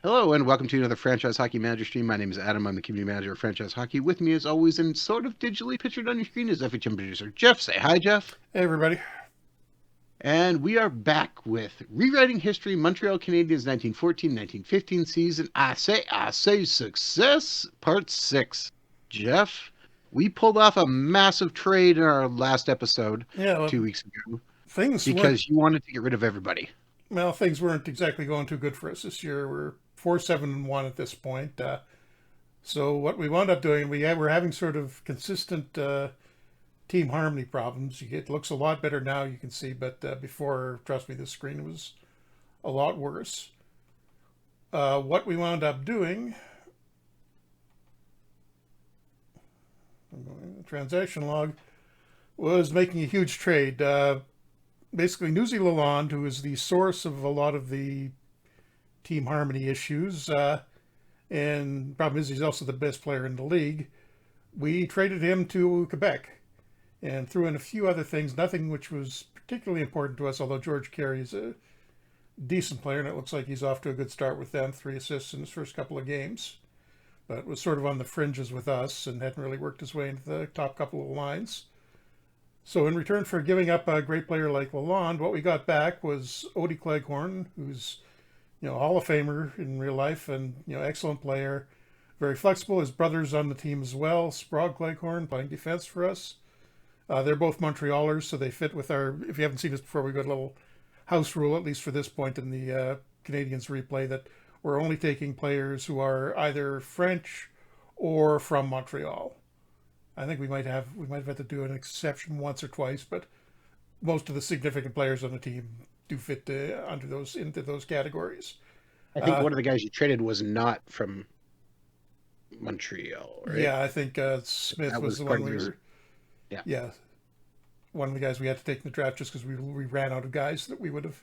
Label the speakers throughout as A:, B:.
A: Hello and welcome to another Franchise Hockey Manager stream. My name is Adam. I'm the community manager of Franchise Hockey. With me, as always, and sort of digitally pictured on your screen, is FHM producer Jeff. Say hi, Jeff.
B: Hey, everybody.
A: And we are back with Rewriting History, Montreal Canadiens 1914-1915 season. I say success, part 6. Jeff, we pulled off a massive trade in our last episode
B: Yeah, well,
A: 2 weeks ago
B: things weren't
A: because you wanted to get rid of everybody.
B: things weren't exactly going too good for us this year. We're 4-7-1 at this point. So what we wound up doing, we're having sort of consistent team harmony problems. It looks a lot better now, you can see, but before, trust me, the screen was a lot worse. What we wound up doing, the transaction log, was making a huge trade. Basically, Newsy Lalonde, who is the source of a lot of the team harmony issues, and the problem is he's also the best player in the league. We traded him to Quebec and threw in a few other things, nothing which was particularly important to us, although George Carey is a decent player, and it looks like he's off to a good start with them, 3 assists in his first couple of games. But was sort of on the fringes with us and hadn't really worked his way into the top couple of lines. So in return for giving up a great player like Lalonde, what we got back was Odie Cleghorn, who's Hall of Famer in real life and excellent player, very flexible. His brother's on the team as well, Sprague Cleghorn, playing defense for us. They're both Montrealers, so they fit with our. If you haven't seen this before, we've got a little house rule, at least for this point in the Canadiens replay, that we're only taking players who are either French or from Montreal. I think we might have had to do an exception once or twice, but most of the significant players on the team do fit into those categories.
A: I think one of the guys you traded was not from Montreal, right?
B: Yeah, I think Smith
A: That
B: was
A: was
B: the
A: part
B: one
A: of the
B: we
A: reason.
B: were.
A: Yeah.
B: Yeah, one of the guys we had to take in the draft just because we ran out of guys that we would have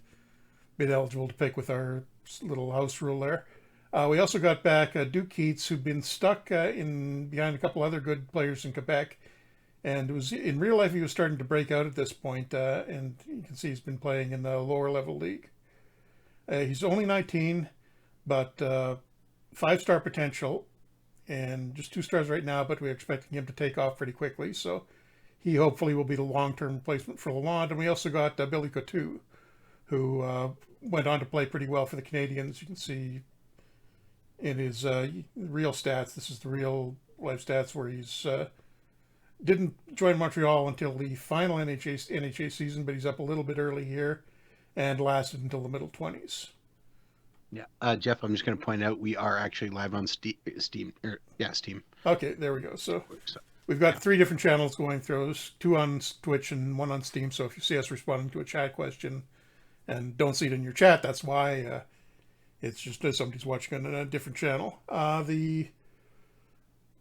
B: been eligible to pick with our little house rule there. We also got back Duke Keats, who'd been stuck in behind a couple other good players in Quebec, and it was in real life he was starting to break out at this point, and you can see he's been playing in the lower level league. He's only 19, but 5-star potential, and just 2 stars right now, but we're expecting him to take off pretty quickly, so he hopefully will be the long-term replacement for Lalonde. And we also got Billy Coutu, who went on to play pretty well for the Canadiens. You can see in his real stats, this is the real life stats where he's didn't join Montreal until the final NHA season, but he's up a little bit early here and lasted until the middle 20s.
A: Yeah, Jeff, I'm just going to point out we are actually live on Steam. Steam.
B: Okay, there we go. So we've got 3 different channels going through, 2 on Twitch and 1 on Steam. So if you see us responding to a chat question and don't see it in your chat, that's why. It's just somebody's watching on a different channel.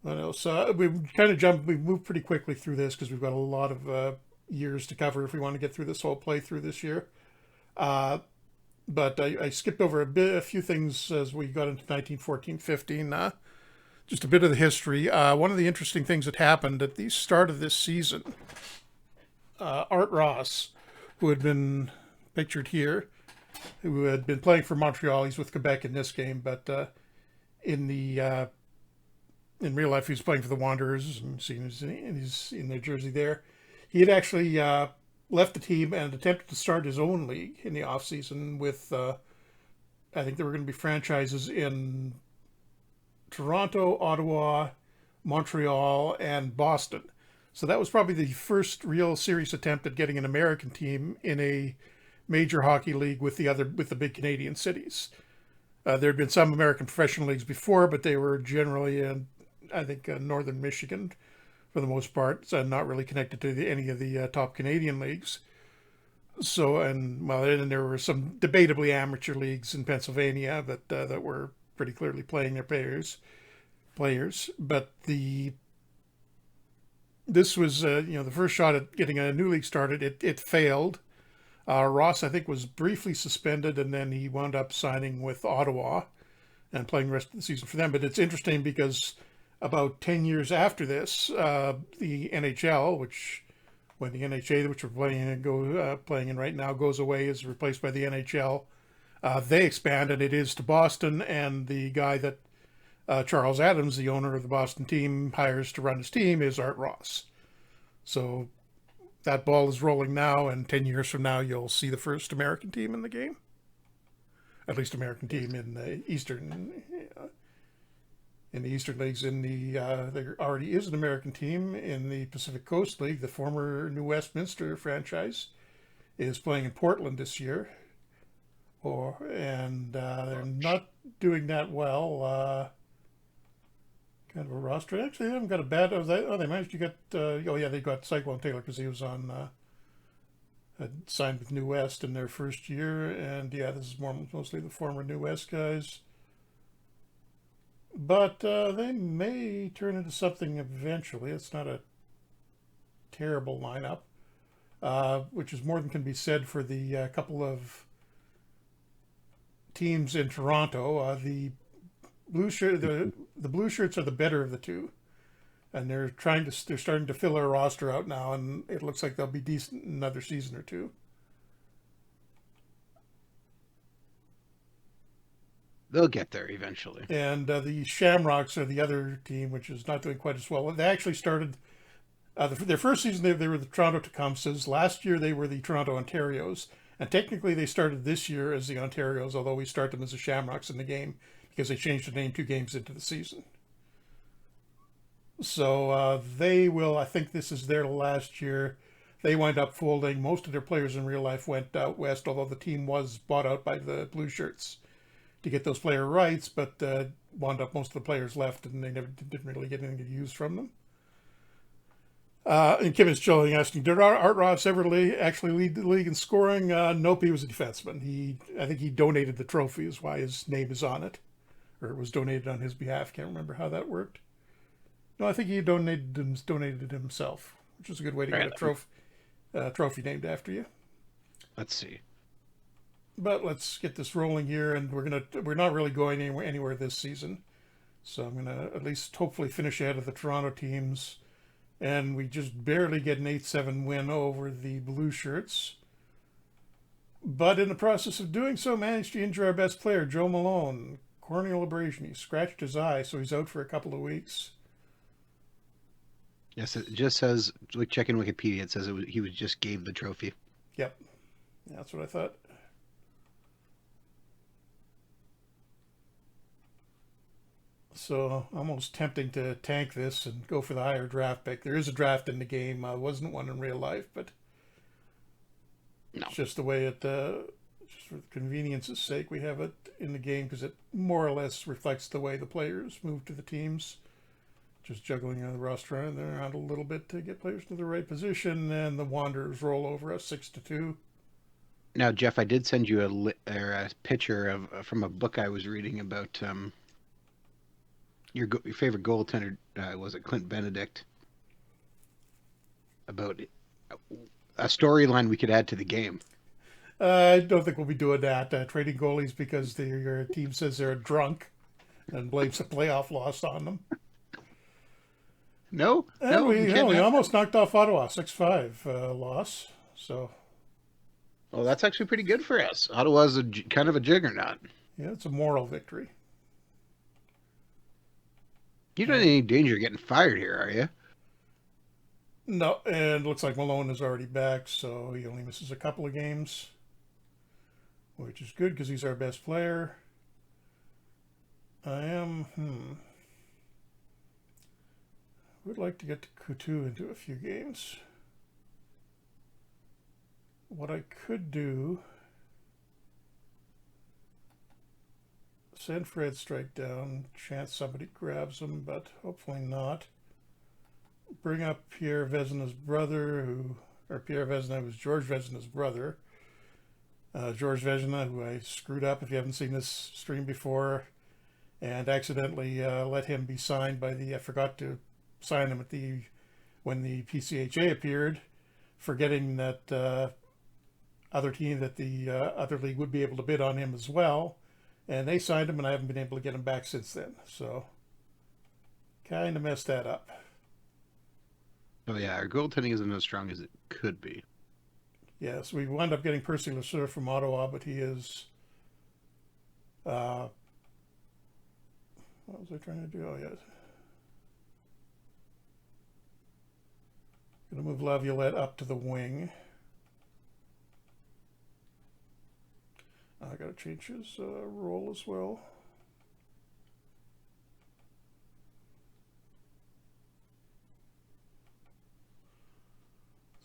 B: What else? We moved pretty quickly through this because we've got a lot of years to cover if we want to get through this whole playthrough this year. But I skipped over a few things as we got into 1914-15. Just a bit of the history. One of the interesting things that happened at the start of this season, Art Ross, who had been pictured here, who had been playing for Montreal. He's with Quebec in this game, but in real life he was playing for the Wanderers, and seeing he's in their jersey there. He had actually left the team and attempted to start his own league in the offseason with, I think there were going to be franchises in Toronto, Ottawa, Montreal, and Boston. So that was probably the first real serious attempt at getting an American team in a major hockey league with the big Canadian cities. There had been some American professional leagues before, but they were generally in, I think, northern Michigan for the most part, so not really connected to any of the top Canadian leagues. So, and there were some debatably amateur leagues in Pennsylvania that were pretty clearly playing their players. But this was the first shot at getting a new league started. It failed. Ross, I think, was briefly suspended, and then he wound up signing with Ottawa and playing the rest of the season for them. But it's interesting because about 10 years after this, the NHL, when the NHA, which we're playing in right now, goes away, is replaced by the NHL. They expanded. It is to Boston, and the guy that Charles Adams, the owner of the Boston team, hires to run his team is Art Ross. So that ball is rolling now, and 10 years from now, you'll see the first American team in the game. At least American team in the Eastern leagues. There already is an American team in the Pacific Coast League. The former New Westminster franchise is playing in Portland this year, and they're not doing that well. Kind of a roster. Actually, they haven't got a bad. They managed to get. They got Cyclone Taylor because he was on. Had signed with New West in their first year, and yeah, this is mostly the former New West guys. But they may turn into something eventually. It's not a terrible lineup, which is more than can be said for the couple of teams in Toronto. The blue shirts are the better of the two, and they're starting to fill their roster out now, and it looks like they'll be decent in another season or two.
A: They'll get there eventually.
B: And the Shamrocks are the other team, which is not doing quite as well. They actually started their first season. They were the Toronto Tecumsehs. Last year they were the Toronto Ontarios, and technically they started this year as the Ontarios, although we start them as the Shamrocks in the game because they changed the name 2 games into the season. So they will. I think this is their last year. They wind up folding. Most of their players in real life went out west, although the team was bought out by the Blue Shirts to get those player rights, but wound up most of the players left, and they didn't really get anything to use from them. And Kim is chilling, asking, did Art Ross ever actually lead the league in scoring? Nope, he was a defenseman. I think he donated the trophy, is why his name is on it, or it was donated on his behalf. Can't remember how that worked. No, I think he donated it himself, which is a good way to get a trophy named after you.
A: Let's see.
B: But let's get this rolling here, and we're not really going anywhere this season. So I'm gonna at least hopefully finish ahead of the Toronto teams, and we just barely get an 8-7 win over the Blue Shirts. But in the process of doing so, managed to injure our best player, Joe Malone, corneal abrasion. He scratched his eye, so he's out for a couple of weeks.
A: Yes, it just says, like, check in Wikipedia. It says he was just gave the trophy.
B: Yep, that's what I thought. So almost tempting to tank this and go for the higher draft pick. There is a draft in the game. Wasn't one in real life, but
A: no.
B: It's just the way it, just for convenience's sake, we have it in the game because it more or less reflects the way the players move to the teams. Just juggling the roster around a little bit to get players to the right position, and the Wanderers roll over us 6-2.
A: Now, Jeff, I did send you a picture from a book I was reading about your favorite goaltender. Was it Clint Benedict? About a storyline we could add to the game.
B: I don't think we'll be doing that. Trading goalies because your team says they're drunk and blames a playoff loss on them.
A: No,
B: we almost knocked off Ottawa 6-5 loss. So,
A: well, that's actually pretty good for us. Ottawa's kind of a juggernaut.
B: Yeah, it's a moral victory.
A: You're not in any danger of getting fired here, are you?
B: No, and it looks like Malone is already back, so he only misses a couple of games, which is good because he's our best player. Would like to get Coutu into a few games. What I could do, send Fred straight down, chance somebody grabs him, but hopefully not. Bring up Pierre Vezina's brother, Pierre Vezina was George Vezina's brother. George Vezina, who I screwed up if you haven't seen this stream before, and accidentally let him be signed by I forgot to sign him when the PCHA appeared, forgetting that the other league would be able to bid on him as well, and they signed him, and I haven't been able to get him back since then. So, kind of messed that up.
A: Oh yeah, our goaltending isn't as strong as it could be.
B: Yes, we wound up getting Percy Lasseur from Ottawa, but he is Uh, what was I trying to do? Oh, yeah. Going to move Laviolette up to the wing. I got to change his role as well.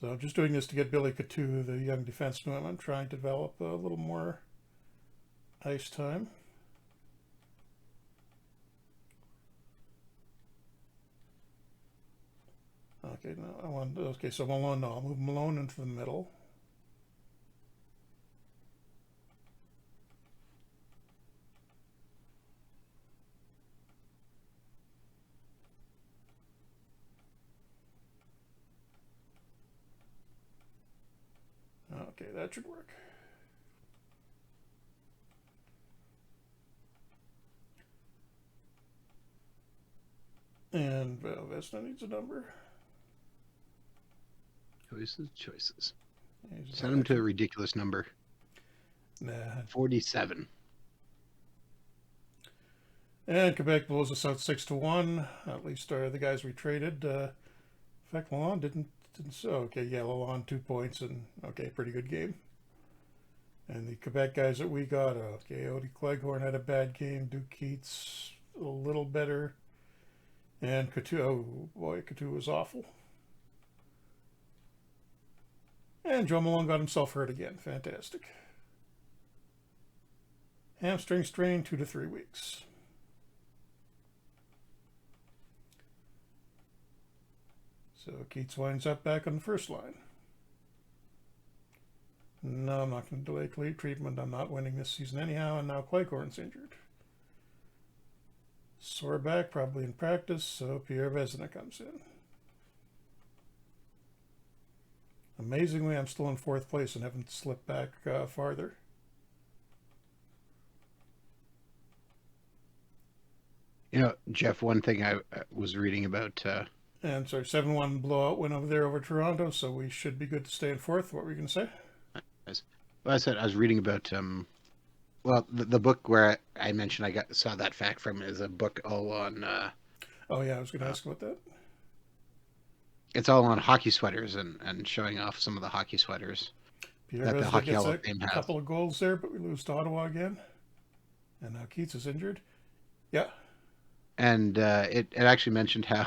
B: So I'm just doing this to get Billy Couture, the young defenseman. I'm trying to develop a little more ice time. Okay, now I want. Okay, so Malone. No, I'll move Malone into the middle. Okay, that should work. And Vesna needs a number.
A: Choices.
B: He's
A: Send him to a ridiculous number.
B: Nah.
A: 47.
B: And Quebec blows us out 6-1. At least the guys we traded. In fact, Lalonde didn't. Okay, yeah, Lalonde 2 points and okay, pretty good game. And the Quebec guys that we got, okay, Odie Cleghorn had a bad game. Duke Keats a little better. And Couture, oh boy, Couture was awful. And Joe Malone got himself hurt again. Fantastic. Hamstring strain, 2 to 3 weeks. So Keats winds up back on the first line. No, I'm not going to delay treatment. I'm not winning this season anyhow, and now Cleghorn's injured. Sore back, probably in practice, so Pierre Vezina comes in. Amazingly, I'm still in 4th place and haven't slipped back farther.
A: You know, Jeff, one thing I was reading about...
B: And sorry, 7-1 blowout win over there over Toronto, so we should be good to stay in 4th. What were you going to say?
A: Well, I said I was reading about... well, the book where I mentioned saw that fact from is a book all on...
B: oh, yeah, I was going to ask about that.
A: It's all on hockey sweaters and showing off some of the hockey sweaters
B: Pierre
A: that the
B: Vezina
A: Hockey
B: gets
A: Hall of Fame
B: a
A: has.
B: couple of goals there, but we lose to Ottawa again. And now Keats is injured. Yeah.
A: And it actually mentioned how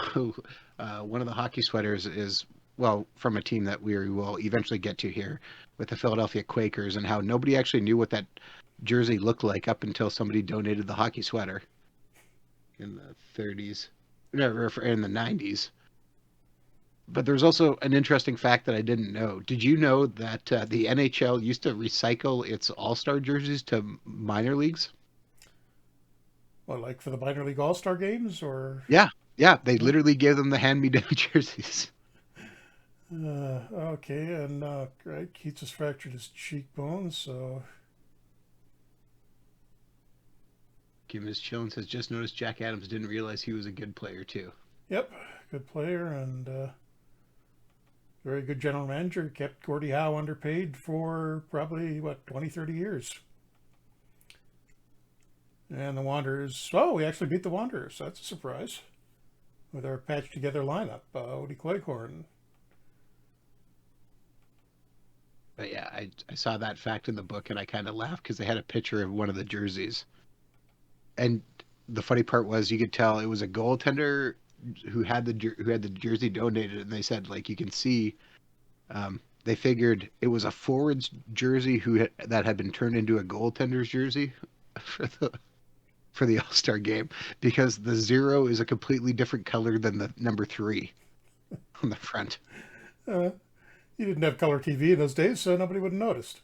A: one of the hockey sweaters is, well, from a team that we will eventually get to here with the Philadelphia Quakers, and how nobody actually knew what that jersey looked like up until somebody donated the hockey sweater in the 30s, in the 90s. But there's also an interesting fact that I didn't know. Did you know that the NHL used to recycle its All-Star jerseys to minor leagues?
B: What, like for the minor league all-star games, or?
A: Yeah, they literally gave them the hand-me-down jerseys.
B: Okay, and right, Keats has fractured his cheekbone, so.
A: Kim is chilling, says, just noticed Jack Adams didn't realize he was a good player too.
B: Yep, good player and very good general manager. Kept Gordie Howe underpaid for probably, 20, 30 years. And the Wanderers, we actually beat the Wanderers. That's a surprise. With our patched together lineup, Odie Cleghorn.
A: But yeah, I saw that fact in the book and I kind of laughed because they had a picture of one of the jerseys. And the funny part was you could tell it was a goaltender who had the jersey donated, and they said, like, you can see they figured it was a forward's jersey that had been turned into a goaltender's jersey for the All-Star game, because the 0 is a completely different color than the number 3 on the front.
B: You didn't have color TV in those days, so nobody would have noticed.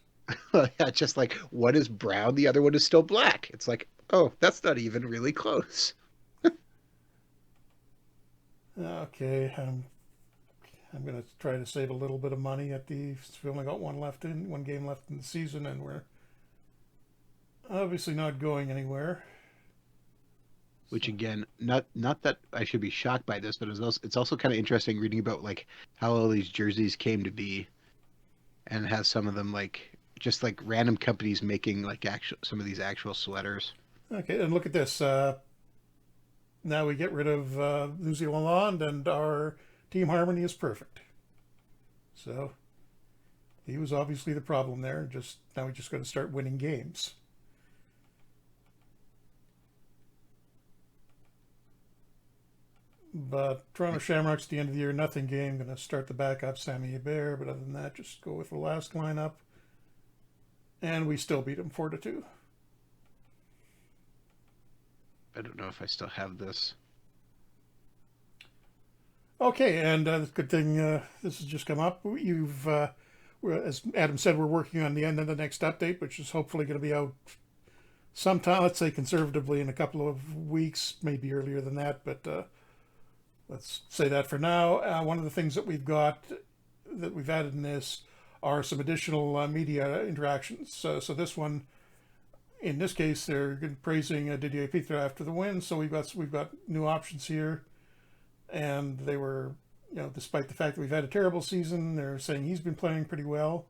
A: Yeah, just like one is brown, the other one is still black. It's like, oh, that's not even really close.
B: Okay, I'm going to try to save a little bit of money we only got one game left in the season, and we're obviously not going anywhere.
A: Which again, not that I should be shocked by this, but it's also kind of interesting reading about like how all these jerseys came to be, and have some of them like just like random companies making like actual some of these actual sweaters.
B: Okay, and look at this. Now we get rid of New Zealand, and our team harmony is perfect. So he was obviously the problem there. Just now we just got to start winning games. But Toronto Shamrocks at the end of the year, nothing game. Going to start the backup, Sammy Hebert. But other than that, just go with the last lineup. And we still beat them 4-2.
A: I don't know if I still have this.
B: Okay, and good thing this has just come up. As Adam said, we're working on the end of the next update, which is hopefully going to be out sometime, let's say conservatively in a couple of weeks, maybe earlier than that, but let's say that for now. One of the things that we've added in this are some additional media interactions. So this one, in this case, they're praising Didier Petre after the win. So we've got new options here, and they were, despite the fact that we've had a terrible season, they're saying he's been playing pretty well.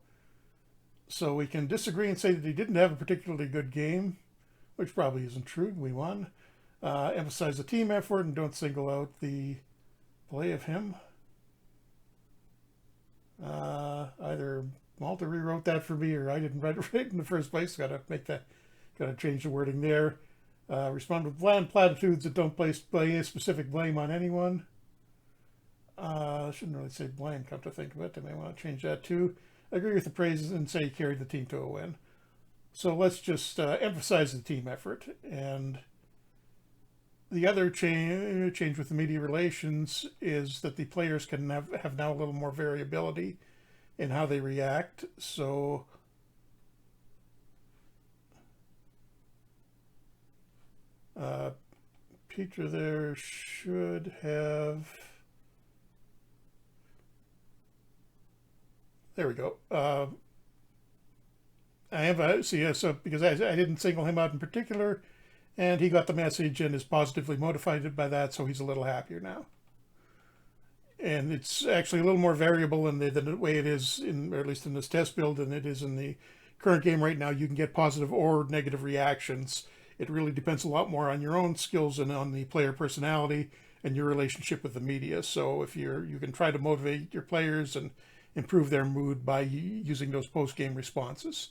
B: So we can disagree and say that he didn't have a particularly good game, which probably isn't true. We won. Emphasize the team effort and don't single out the play of him. Either Malta rewrote that for me, or I didn't write it right in the first place. Got to change the wording there. Respond with bland platitudes that don't place a specific blame on anyone. I shouldn't really say blame, come to think of it. I may want to change that too. Agree with the praises and say he carried the team to a win. So let's just emphasize the team effort. And the other change with the media relations is that the players can have now a little more variability in how they react. So Peter there should have. There we go. I have so because I didn't single him out in particular, and he got the message and is positively motivated by that, so he's a little happier now. And it's actually a little more variable than the way it is or at least in this test build, than it is in the current game right now. You can get positive or negative reactions. It really depends a lot more on your own skills and on the player personality and your relationship with the media. So if you can try to motivate your players and improve their mood by using those post-game responses.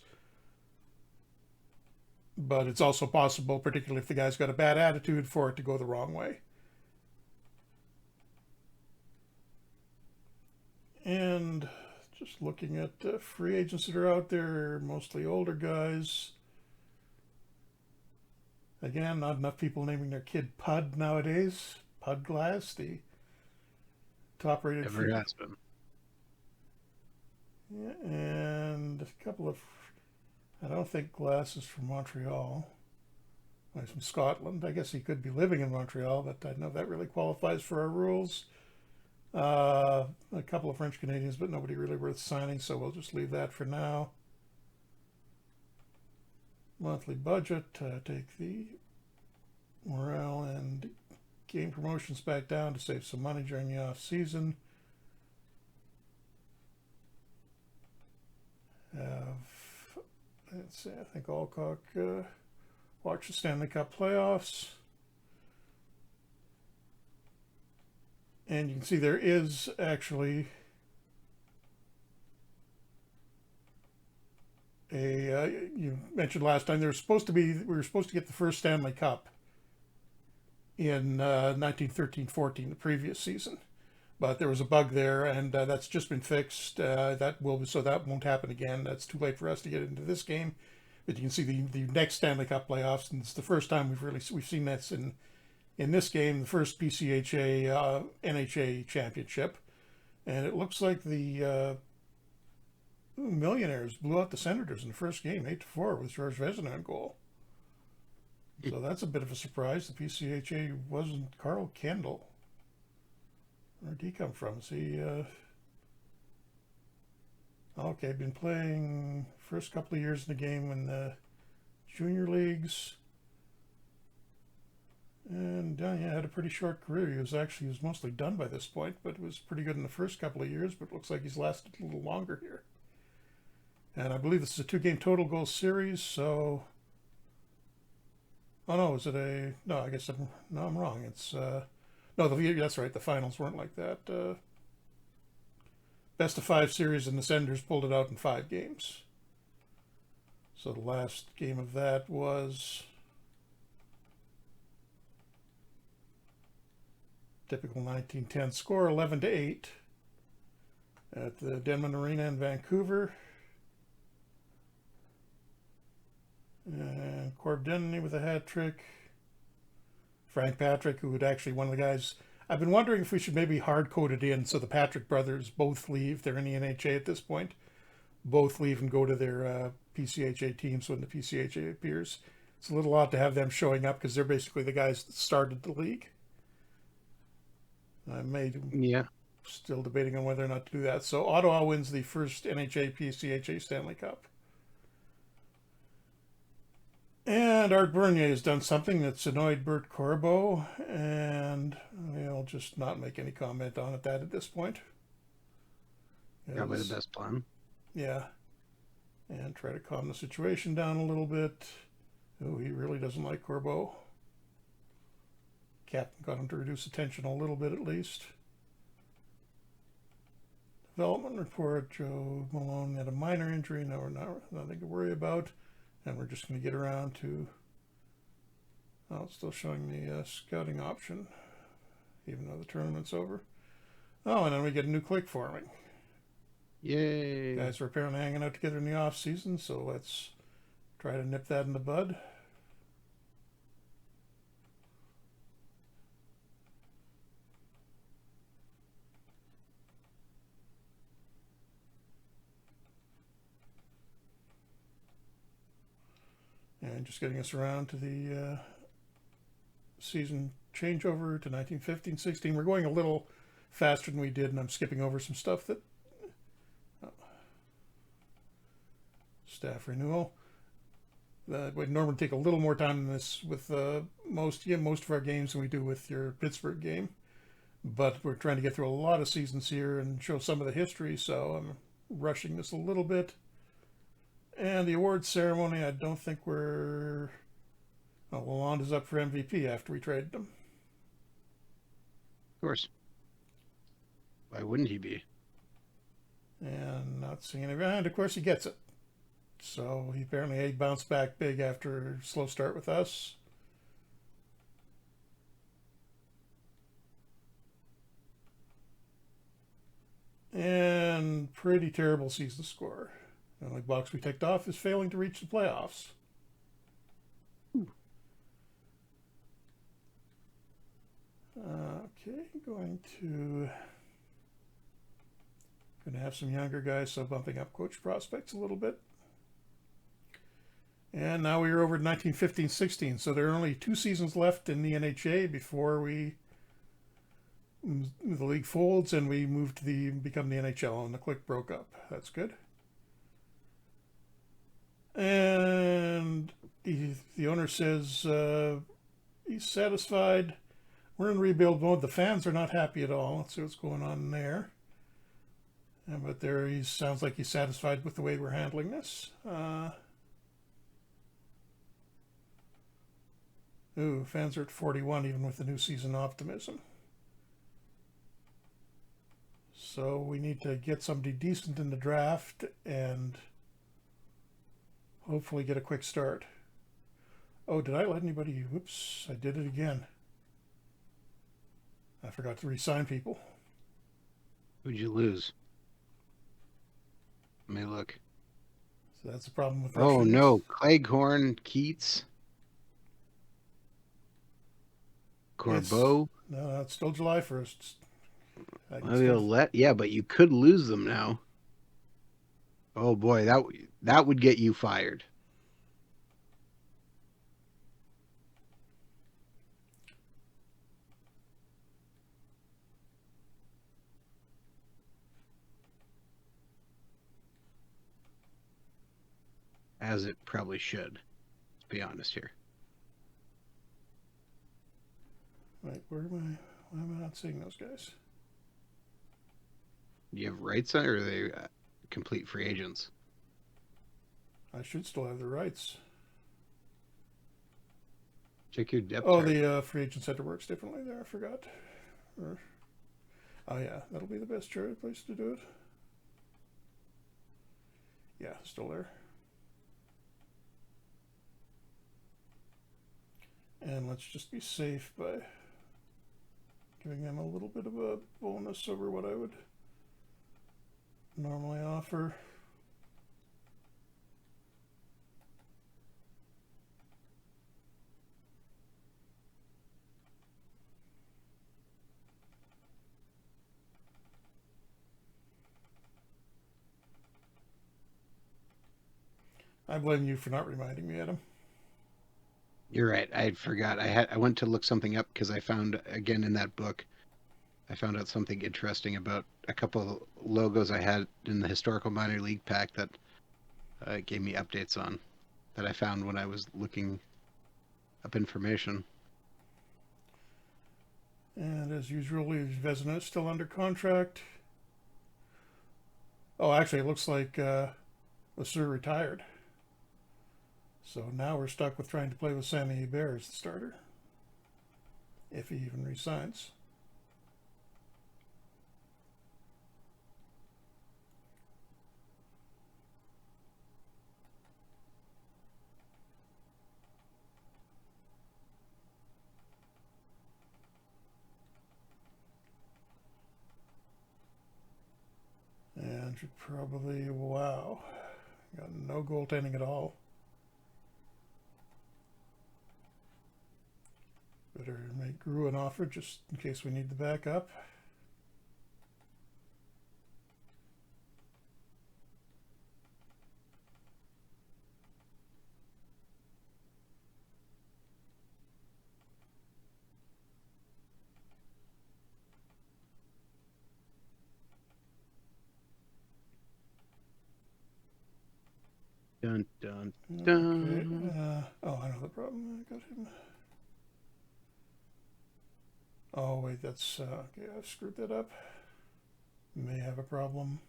B: But it's also possible, particularly if the guy's got a bad attitude, for it to go the wrong way. And just looking at free agents that are out there, mostly older guys. Again, not enough people naming their kid Pud nowadays. Pud Glass, the top-rated.
A: Never has been.
B: Yeah, and a couple of. I don't think Glass is from Montreal. He's from Scotland. I guess he could be living in Montreal, but I know that really qualifies for our rules. A couple of French Canadians, but nobody really worth signing, so we'll just leave that for now. Monthly budget, take the morale and game promotions back down to save some money during the off season. Let's see, I think Alcock watched the Stanley Cup playoffs. And you can see there is actually you mentioned last time we were supposed to get the first Stanley Cup in 1913-14, the previous season, but there was a bug there, and that's just been fixed. That won't happen again. That's too late for us to get into this game. But you can see the next Stanley Cup playoffs, and it's the first time we've seen this in this game, the first PCHA NHA championship, and it looks like the Millionaires blew out the Senators in the first game, 8-4, with George Vezina on goal. So that's a bit of a surprise. The PCHA wasn't Carl Kendall. Where'd he come from? Is he okay, been playing first couple of years in the game in the junior leagues. And had a pretty short career. He was mostly done by this point, but was pretty good in the first couple of years, but looks like he's lasted a little longer here. And I believe this is a 2-game total goal series, so... Oh, no, is it a... No, I guess I'm wrong. It's... No, that's right. The finals weren't like that. Best of 5 series, and the Senders pulled it out in 5 games. So the last game of that was... Typical 1910 score, 11-8 at the Denman Arena in Vancouver. And Corb Denny with a hat trick. Frank Patrick, who would actually one of the guys. I've been wondering if we should maybe hard code it in so the Patrick brothers both leave. They're in the NHA at this point. Both leave and go to their PCHA teams when the PCHA appears. It's a little odd to have them showing up because they're basically the guys that started the league.
A: Yeah.
B: Still debating on whether or not to do that. So Ottawa wins the first NHA PCHA Stanley Cup. And Art Bernier has done something that's annoyed Bert Corbeau, and we'll just not make any comment on that at this point.
A: Probably the best plan.
B: Yeah. And try to calm the situation down a little bit. Oh, he really doesn't like Corbeau. Captain got him to reduce the tension a little bit at least. Development report, Joe Malone had a minor injury. No, we're nothing to worry about. And we're just going to get around to... Oh, it's still showing the scouting option, even though the tournament's over. Oh, and then we get a new click forming.
A: Yay.
B: Guys are apparently hanging out together in the off season, so let's try to nip that in the bud. And just getting us around to the season changeover to 1915-16. We're going a little faster than we did, and I'm skipping over some stuff that... Staff renewal. We'd normally take a little more time than this with most of our games than we do with your Pittsburgh game. But we're trying to get through a lot of seasons here and show some of the history, so I'm rushing this a little bit. And the awards ceremony, I don't think we're... Oh, Lalonde is up for MVP after we traded him.
A: Of course. Why wouldn't he be?
B: And not seeing any... And, of course, he gets it. So he apparently bounced back big after a slow start with us. And pretty terrible season score. The only box we ticked off is failing to reach the playoffs. Okay, going to have some younger guys, so bumping up coach prospects a little bit. And now we are over to 1915-16, so there are only 2 seasons left in the NHA before the league folds and we move to become the NHL, and the click broke up. That's good. And the owner says he's satisfied. We're in rebuild mode. The fans are not happy at all. Let's see what's going on there. But there he sounds like he's satisfied with the way we're handling this. Fans are at 41 even with the new season optimism. So we need to get somebody decent in the draft and hopefully get a quick start. Oh, did I let anybody... Whoops, I did it again. I forgot to re-sign people.
A: Who'd you lose? Let me look.
B: So that's the problem with
A: Oh,
B: Russians.
A: no. Cleghorn, Keats, Corbeau.
B: No, it's still July 1st.
A: Yeah, but you could lose them now. Oh, boy, that would get you fired. As it probably should. Let's be honest here.
B: Right, why am I not seeing those guys?
A: Do you have rights on, or are they complete free agents?
B: I should still have the rights.
A: Check your depth
B: Oh,
A: chart.
B: the free agent center works differently there. I forgot. Or, oh yeah, that'll be the best place to do it. Yeah, still there. And let's just be safe by giving them a little bit of a bonus over what I would normally offer. I blame you for not reminding me, Adam.
A: You're right. I forgot. I went to look something up because I found again in that book. I found out something interesting about a couple of logos I had in the historical minor league pack that gave me updates on that I found when I was looking up information.
B: And as usual, Vezina is still under contract. Oh, actually, it looks like Lasur retired. So now we're stuck with trying to play with Sammy Hebert as the starter. If he even resigns. And should probably, wow, got no goaltending at all. Better make Grew an offer just in case we need the backup.
A: Dun dun
B: Okay.
A: dun.
B: Oh, I know the problem. I got him. Oh, wait, that's... okay, I've screwed that up. May have a problem.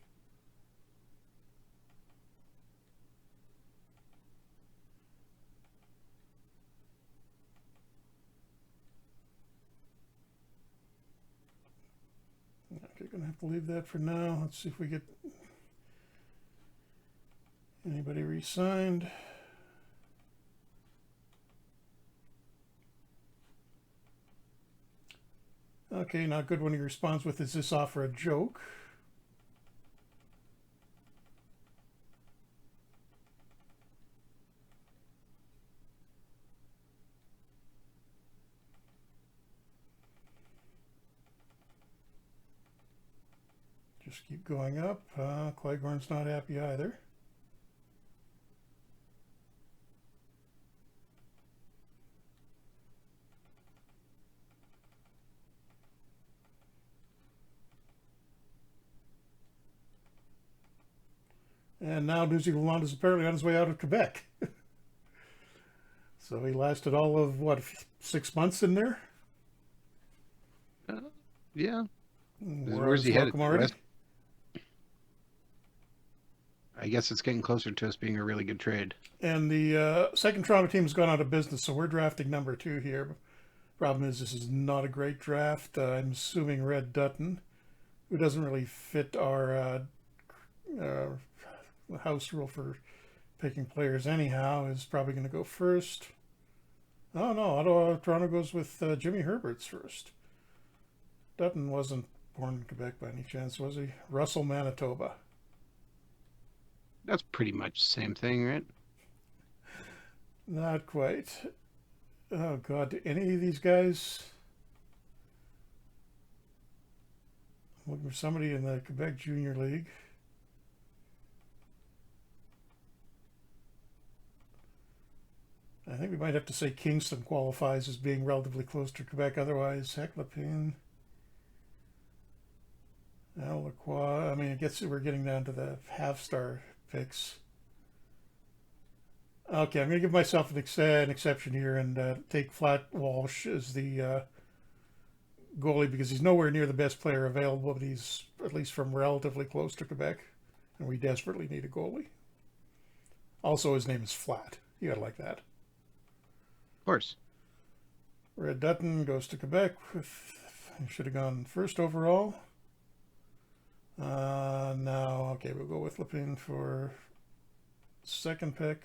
B: Okay, gonna have to leave that for now. Let's see if we get anybody re-signed. Okay, not good when he responds with, "Is this offer a joke?" Just keep going up. Cleghorn's not happy either. And now New Zealand is apparently on his way out of Quebec. So he lasted all of, what, 6 months in there?
A: Yeah.
B: Where
A: Where's
B: was
A: he headed?
B: Locomotive?
A: West? I guess it's getting closer to us being a really good trade.
B: And the second Toronto team has gone out of business, so we're drafting number 2 here. Problem is, this is not a great draft. I'm assuming Red Dutton, who doesn't really fit our house rule for picking players anyhow, is probably going to go first. Oh no, Toronto goes with Jimmy Herbert's first. Dutton wasn't born in Quebec by any chance, was he? Russell, Manitoba.
A: That's pretty much the same thing, right?
B: Not quite. Oh God, do any of these guys? I'm looking for somebody in the Quebec Junior League. I think we might have to say Kingston qualifies as being relatively close to Quebec. Otherwise, heck, Lapine, Lacroix. I mean, it gets we're getting down to the half-star picks. Okay, I'm going to give myself an exception here and take Flat Walsh as the goalie because he's nowhere near the best player available, but he's at least from relatively close to Quebec, and we desperately need a goalie. Also, his name is Flat. You gotta like that.
A: Of course.
B: Red Dutton goes to Quebec. He should have gone first overall. Now, okay, we'll go with Lepine for second pick.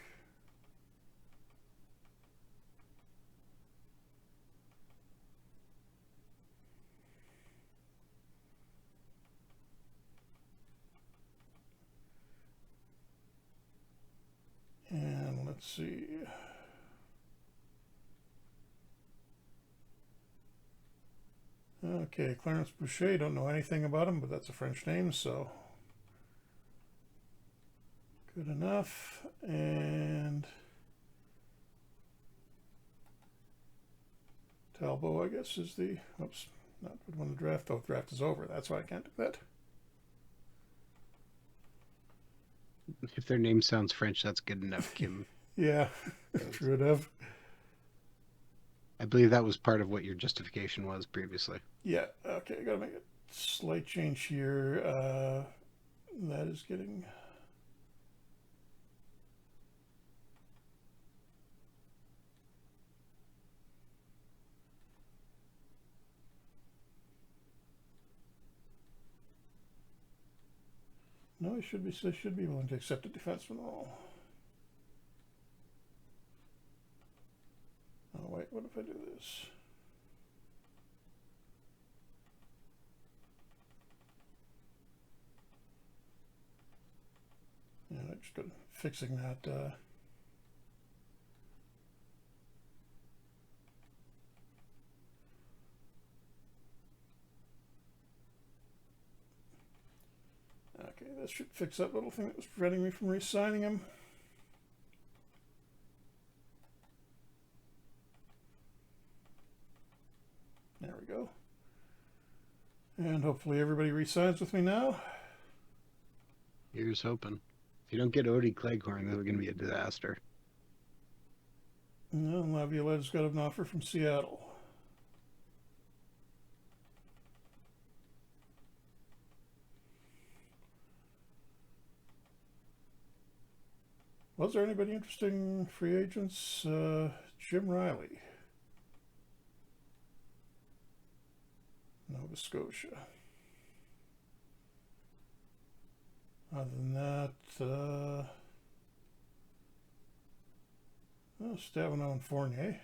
B: And let's see. Okay, Clarence Boucher, don't know anything about him, but that's a French name, so good enough. And Talbot, I guess, is the, oops, not when the draft, oh, draft is over. That's why I can't do that.
A: If their name sounds French, that's good enough, Kim.
B: Yeah, true enough.
A: I believe that was part of what your justification was previously.
B: Yeah, okay, I gotta make a slight change here. That is getting... No, he should be willing to accept a defenseman role. Oh wait, what if I do this? Yeah, I just got fixing that. Okay, that should fix that little thing that was preventing me from re-signing him. There we go. And hopefully everybody re-signs with me now.
A: Here's hoping. If you don't get Odie Cleghorn, this is going to be a disaster.
B: No, Laviolette's got an offer from Seattle. Was there anybody interesting free agents? Jim Riley, Nova Scotia. Other than that, Stavino and Fournier.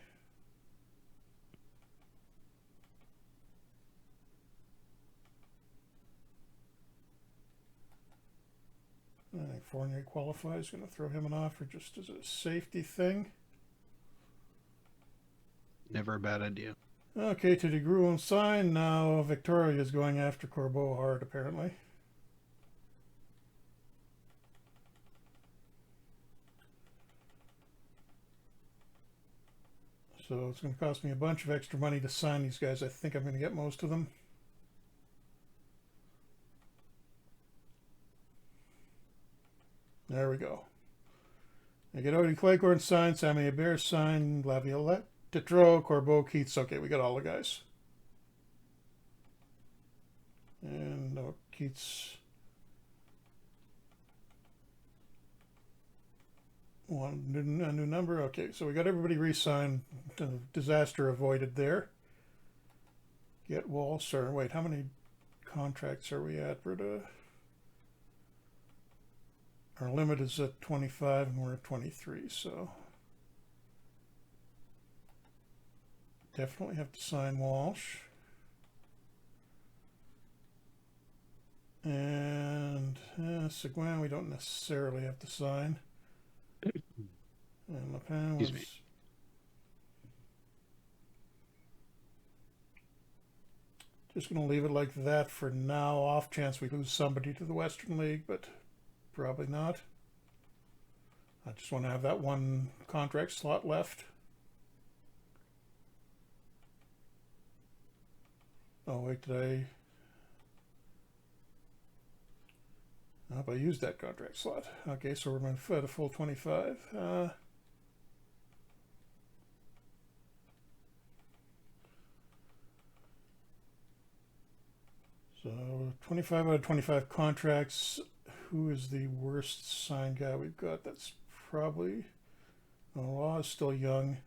B: I think Fournier qualifies. Going to throw him an offer just as a safety thing.
A: Never a bad idea.
B: Okay, to DeGroux won't sign. Now Victoria is going after Corbeau hard, apparently. So it's going to cost me a bunch of extra money to sign these guys. I think I'm going to get most of them. There we go. I get Odie Cleghorn signed, Sammy Hebert signed, Laviolette, Tetreault, Corbeau, Keats. Okay, we got all the guys. And Keats one a new number. Okay, so we got everybody re-signed. Disaster avoided there. Get Walsh. Or wait, how many contracts are we at, Britta? Our limit is at 25 and we're at 23, so definitely have to sign Walsh. And Seguin we don't necessarily have to sign. And Lepin was... Just going to leave it like that for now. Off chance we lose somebody to the Western League, but probably not. I just want to have that one contract slot left. Oh, wait, did I... Nope, I used that contract slot. Okay, so we're going to at a full 25. So 25 out of 25 contracts. Who is the worst signed guy we've got? That's probably... Oh, Law is still young.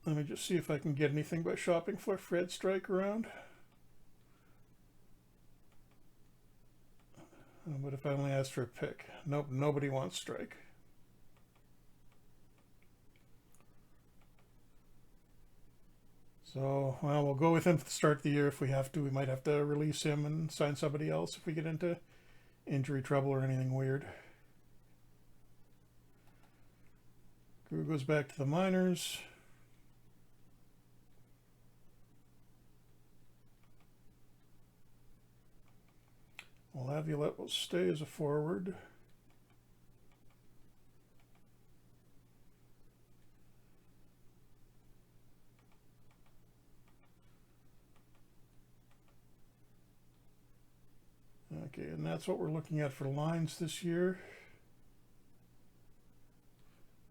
B: Let me just see if I can get anything by shopping for Fred Strike around. But if I only ask for a pick? Nope, nobody wants Strike. So, well, we'll go with him for the start of the year. If we have to, we might have to release him and sign somebody else if we get into injury trouble or anything weird. Crew goes back to the minors. Laviolette will stay as a forward. Okay, and that's what we're looking at for lines this year.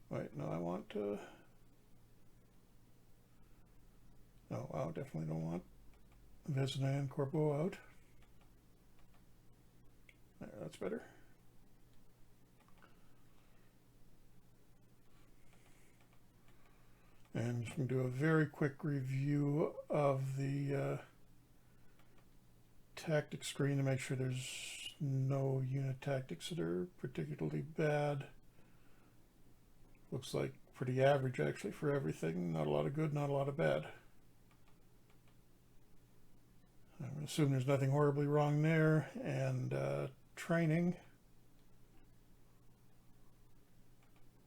B: Wait, no, I want to... No, I definitely don't want Vezina and Corbeau out. There, that's better. And I'm just going to do a very quick review of the tactic screen to make sure there's no unit tactics that are particularly bad. Looks like pretty average actually for everything. Not a lot of good, not a lot of bad. I'm going to assume there's nothing horribly wrong there. And training.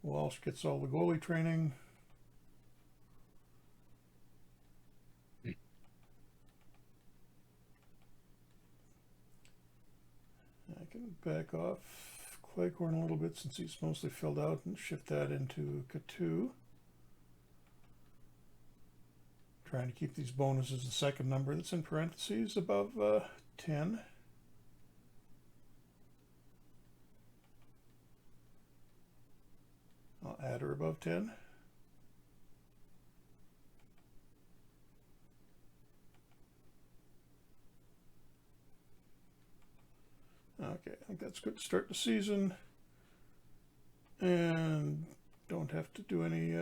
B: Walsh gets all the goalie training. I can back off Cleghorn a little bit since he's mostly filled out and shift that into K2. Trying to keep these bonuses the second number that's in parentheses above 10. I'll add her above 10. Okay, I think that's good to start the season. And don't have to do any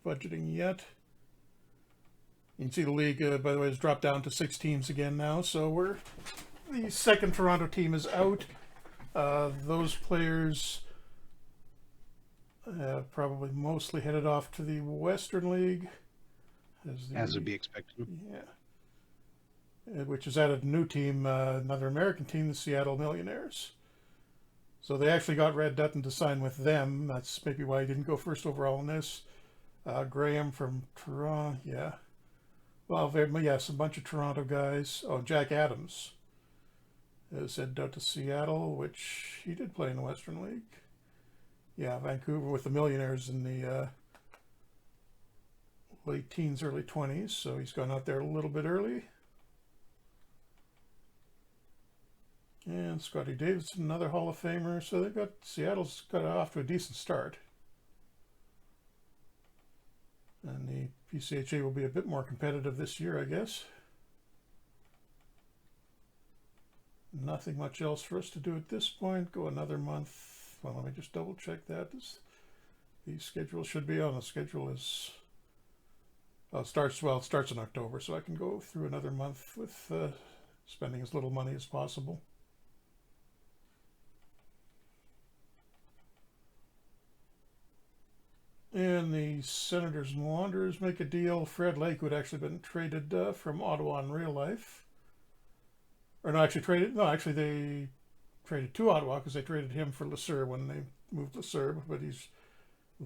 B: budgeting yet. You can see the league, by the way, has dropped down to 6 teams again now. So the second Toronto team is out. Those players probably mostly headed off to the Western League.
A: As would be expected.
B: Yeah. Which has added a new team, another American team, the Seattle Millionaires. So they actually got Red Dutton to sign with them. That's maybe why he didn't go first overall in this. Graham from Toronto, yeah. Well, yes, a bunch of Toronto guys. Oh, Jack Adams is headed out to Seattle, which he did play in the Western League. Yeah, Vancouver with the Millionaires in the late teens, early 20s. So he's gone out there a little bit early. And Scotty Davidson, another Hall of Famer. So Seattle's got off to a decent start. And the PCHA will be a bit more competitive this year, I guess. Nothing much else for us to do at this point. Go another month. Well, let me just double check that. The schedule should be on. The schedule is... Well, it starts in October, so I can go through another month with spending as little money as possible. And the Senators and Wanderers make a deal. Fred Lake, who had actually been traded from Ottawa in real life. Or no, actually they traded to Ottawa because they traded him for Lesseur when they moved Lesseur. But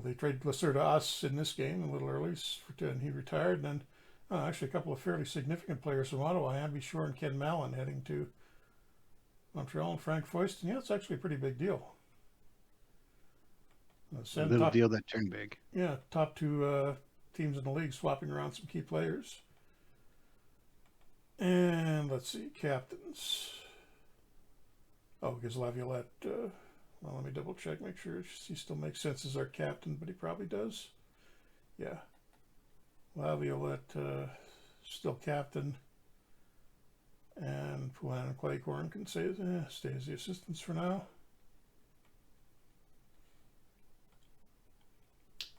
B: they traded Lesseur to us in this game a little early, and he retired. And then actually a couple of fairly significant players from Ottawa, Amby Shore and Ken Mallon, heading to Montreal, and Frank Foist. And yeah, it's actually a pretty big deal.
A: A little deal that turned big.
B: Yeah, top 2 teams in the league swapping around some key players. And let's see, captains. Oh, because Laviolette, well, let me double check, make sure he still makes sense as our captain, but he probably does. Yeah. Laviolette, still captain. And Poulin and Claycorn can stay as the assistants for now.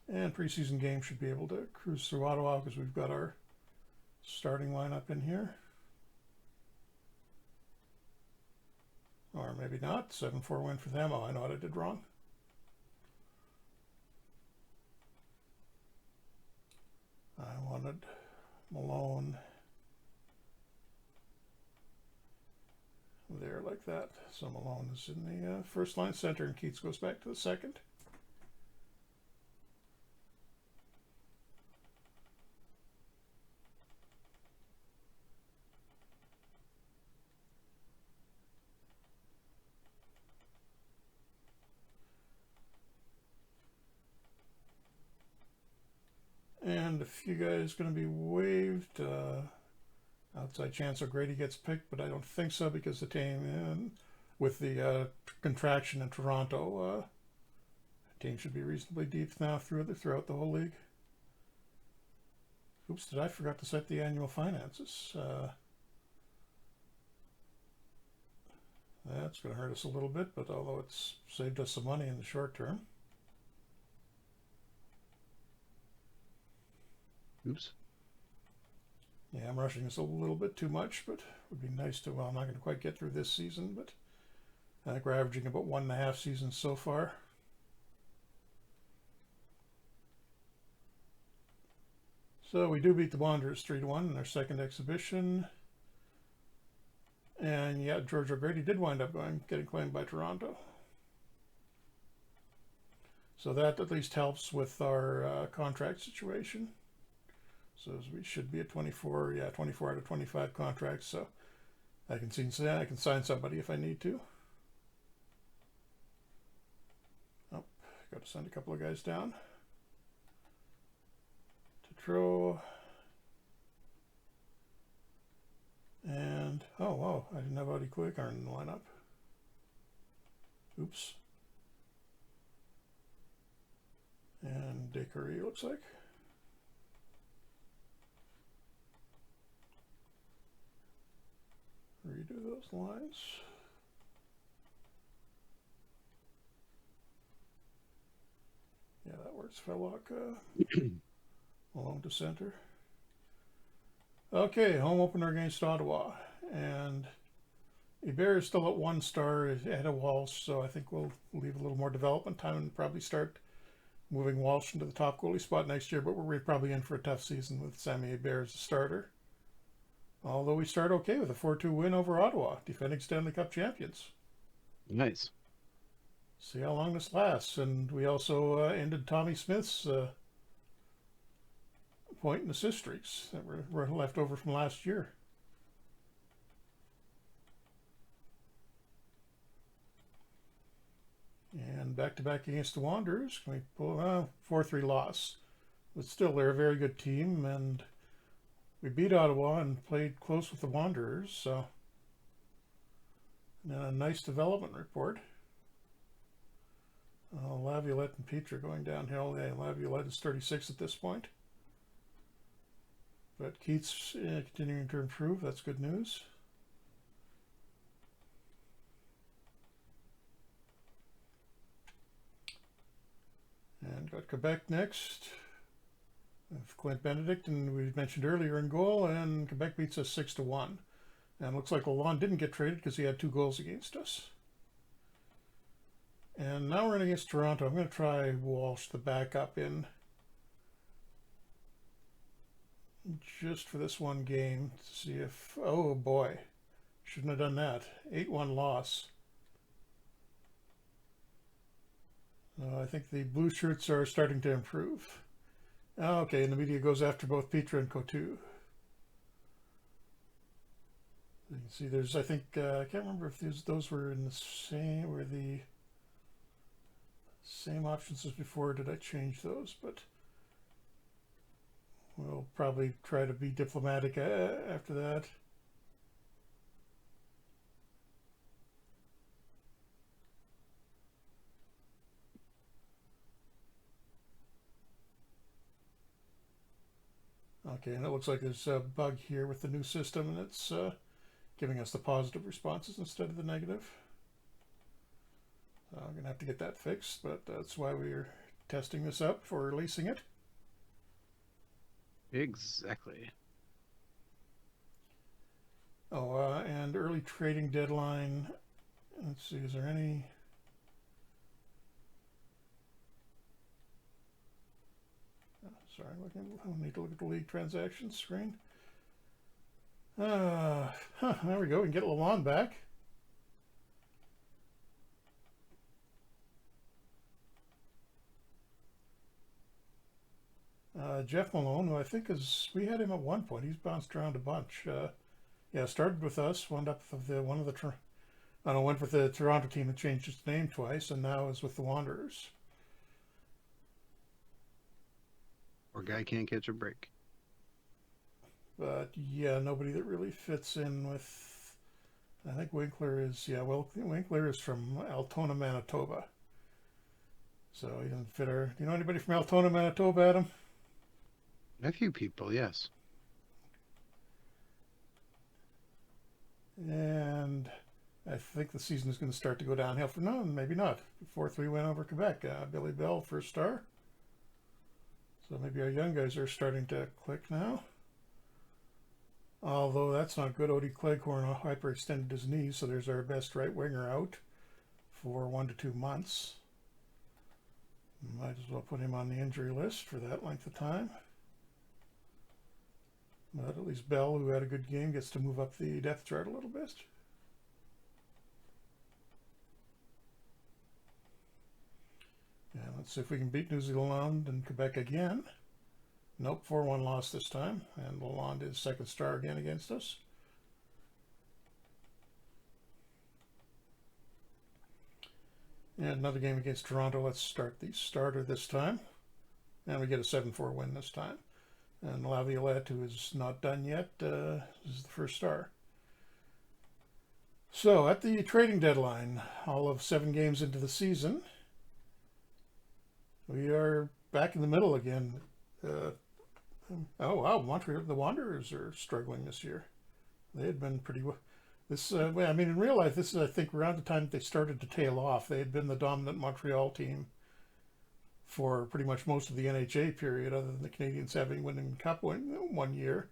B: And preseason games should be able to cruise through Ottawa because we've got our starting lineup in here. Or maybe not. 7-4 win for them. Oh, I know what I did wrong. I wanted Malone there like that. So Malone is in the first line center and Keats goes back to the second. And a few guys going to be waived. Outside chance O'Grady gets picked, but I don't think so because the team, with the contraction in Toronto, the team should be reasonably deep now throughout the whole league. Oops, I forgot to set the annual finances. That's going to hurt us a little bit, but although it's saved us some money in the short term.
A: Oops.
B: Yeah, I'm rushing this a little bit too much, but it would be nice to, well, I'm not going to quite get through this season, but I think we're averaging about 1.5 seasons so far. So we do beat the Wanderers 3-1 in our second exhibition. And yeah, George O'Grady did wind up getting claimed by Toronto. So that at least helps with our contract situation. So we should be at 24 out of 25 contracts. So I can sign somebody if I need to. Oh, got to send a couple of guys down. Tetro. And, oh, wow, I didn't have Audie Claycorn in the lineup. Oops. And Descaries looks like. Redo those lines. Yeah, that works. Fellock along to center. Okay, home opener against Ottawa. And Hebert is still at 1 star ahead of Walsh, so I think we'll leave a little more development time and probably start moving Walsh into the top goalie spot next year, but we're probably in for a tough season with Sammy Hebert as a starter. Although we start okay with a 4-2 win over Ottawa, defending Stanley Cup champions.
A: Nice.
B: See how long this lasts. And we also ended Tommy Smith's point and assist streaks that were left over from last year. And back-to-back against the Wanderers. Can we pull a 4-3 loss? But still, they're a very good team, and we beat Ottawa and played close with the Wanderers, so and a nice development report. Laviolette and Petre going downhill. Yeah, Laviolette is 36 at this point. But Keats continuing to improve. That's good news. And got Quebec next. Clint Benedict, and we mentioned earlier in goal, and Quebec beats us 6-1. And looks like Lalonde didn't get traded because he had 2 goals against us. And now we're in against Toronto. I'm going to try Walsh, the backup, in just for this one game to see if, oh boy, shouldn't have done that. 8-1 loss. I think the blue shirts are starting to improve. Okay, and the media goes after both Petre and Coutu. You can see there's, I think, I can't remember if those were in the same options as before. Did I change those? But we'll probably try to be diplomatic after that. Okay, and it looks like there's a bug here with the new system, and it's giving us the positive responses instead of the negative. So I'm going to have to get that fixed, but that's why we're testing this out before releasing it.
A: Exactly.
B: Oh, and early trading deadline. Let's see, is there any... Sorry, I need to look at the league transactions screen. There we go. We can get Lalonde back. Jeff Malone, who I think we had him at one point. He's bounced around a bunch. Yeah, started with us, wound up with went with the Toronto team that changed its name twice, and now is with the Wanderers.
A: Or guy can't catch a break.
B: But yeah, nobody that really fits in with. I think Winkler is Winkler is from Altona, Manitoba. So he doesn't fit our. Do you know anybody from Altona, Manitoba, Adam?
A: A few people, yes.
B: And I think the season is going to start to go downhill for maybe not. 4-3 win over Quebec. Billy Bell, first star. So maybe our young guys are starting to click now. Although that's not good. Odie Cleghorn hyperextended his knee, so there's our best right winger out for 1 to 2 months. Might as well put him on the injury list for that length of time. But at least Bell, who had a good game, gets to move up the depth chart a little bit. Yeah, let's see if we can beat New Zealand and Quebec again. Nope, 4-1 loss this time, and Lalonde is second star again against us. And another game against Toronto. Let's start the starter this time. And we get a 7-4 win this time. And Laviolette, who is not done yet, is the first star. So at the trading deadline, all of 7 games into the season, we are back in the middle again. Oh wow, Montreal, the Wanderers are struggling this year. They had been pretty well. I mean, in real life, this is, I think, around the time they started to tail off. They had been the dominant Montreal team for pretty much most of the NHA period, other than the Canadiens having winning Cup one year.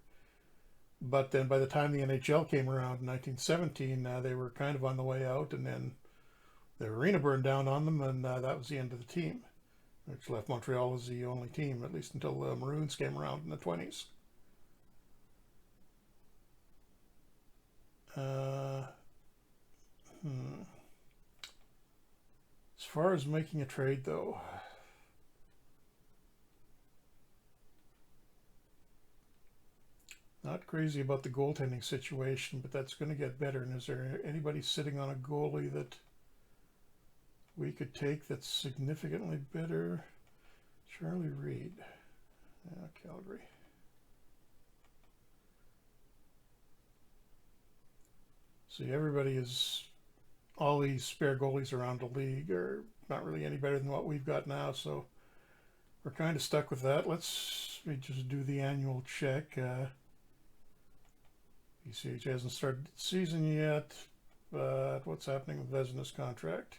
B: But then by the time the NHL came around in 1917, they were kind of on the way out, and then the arena burned down on them, and that was the end of the team, which left Montreal as the only team, at least until the Maroons came around in the 20s. As far as making a trade, though, not crazy about the goaltending situation, but that's going to get better. And is there anybody sitting on a goalie that we could take that's significantly better? Charlie Reed, Calgary. See, all these spare goalies around the league are not really any better than what we've got now, so we're kind of stuck with that. Let's just do the annual check. ECH hasn't started the season yet, but what's happening with Vezina's contract?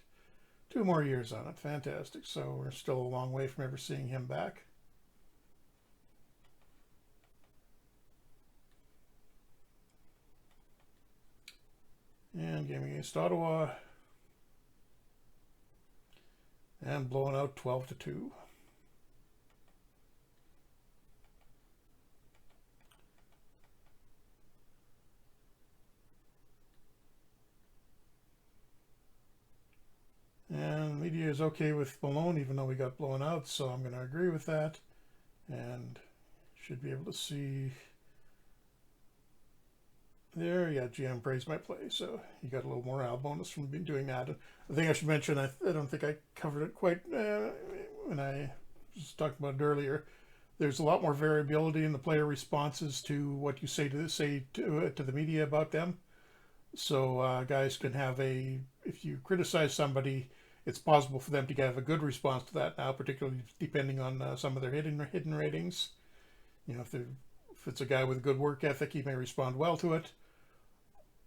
B: 2 more years on it. Fantastic. So we're still a long way from ever seeing him back. And game against Ottawa. And blowing out 12-2. And media is okay with Malone, even though we got blown out, so I'm going to agree with that. And should be able to see there. Yeah, GM praised my play, so you got a little morale bonus from doing that. The thing I should mention, I don't think I covered it quite when I was talking about it earlier. There's a lot more variability in the player responses to what you say to the media about them. So guys can have if you criticize somebody, it's possible for them to have a good response to that now, particularly depending on some of their hidden ratings. You know, if it's a guy with a good work ethic, he may respond well to it.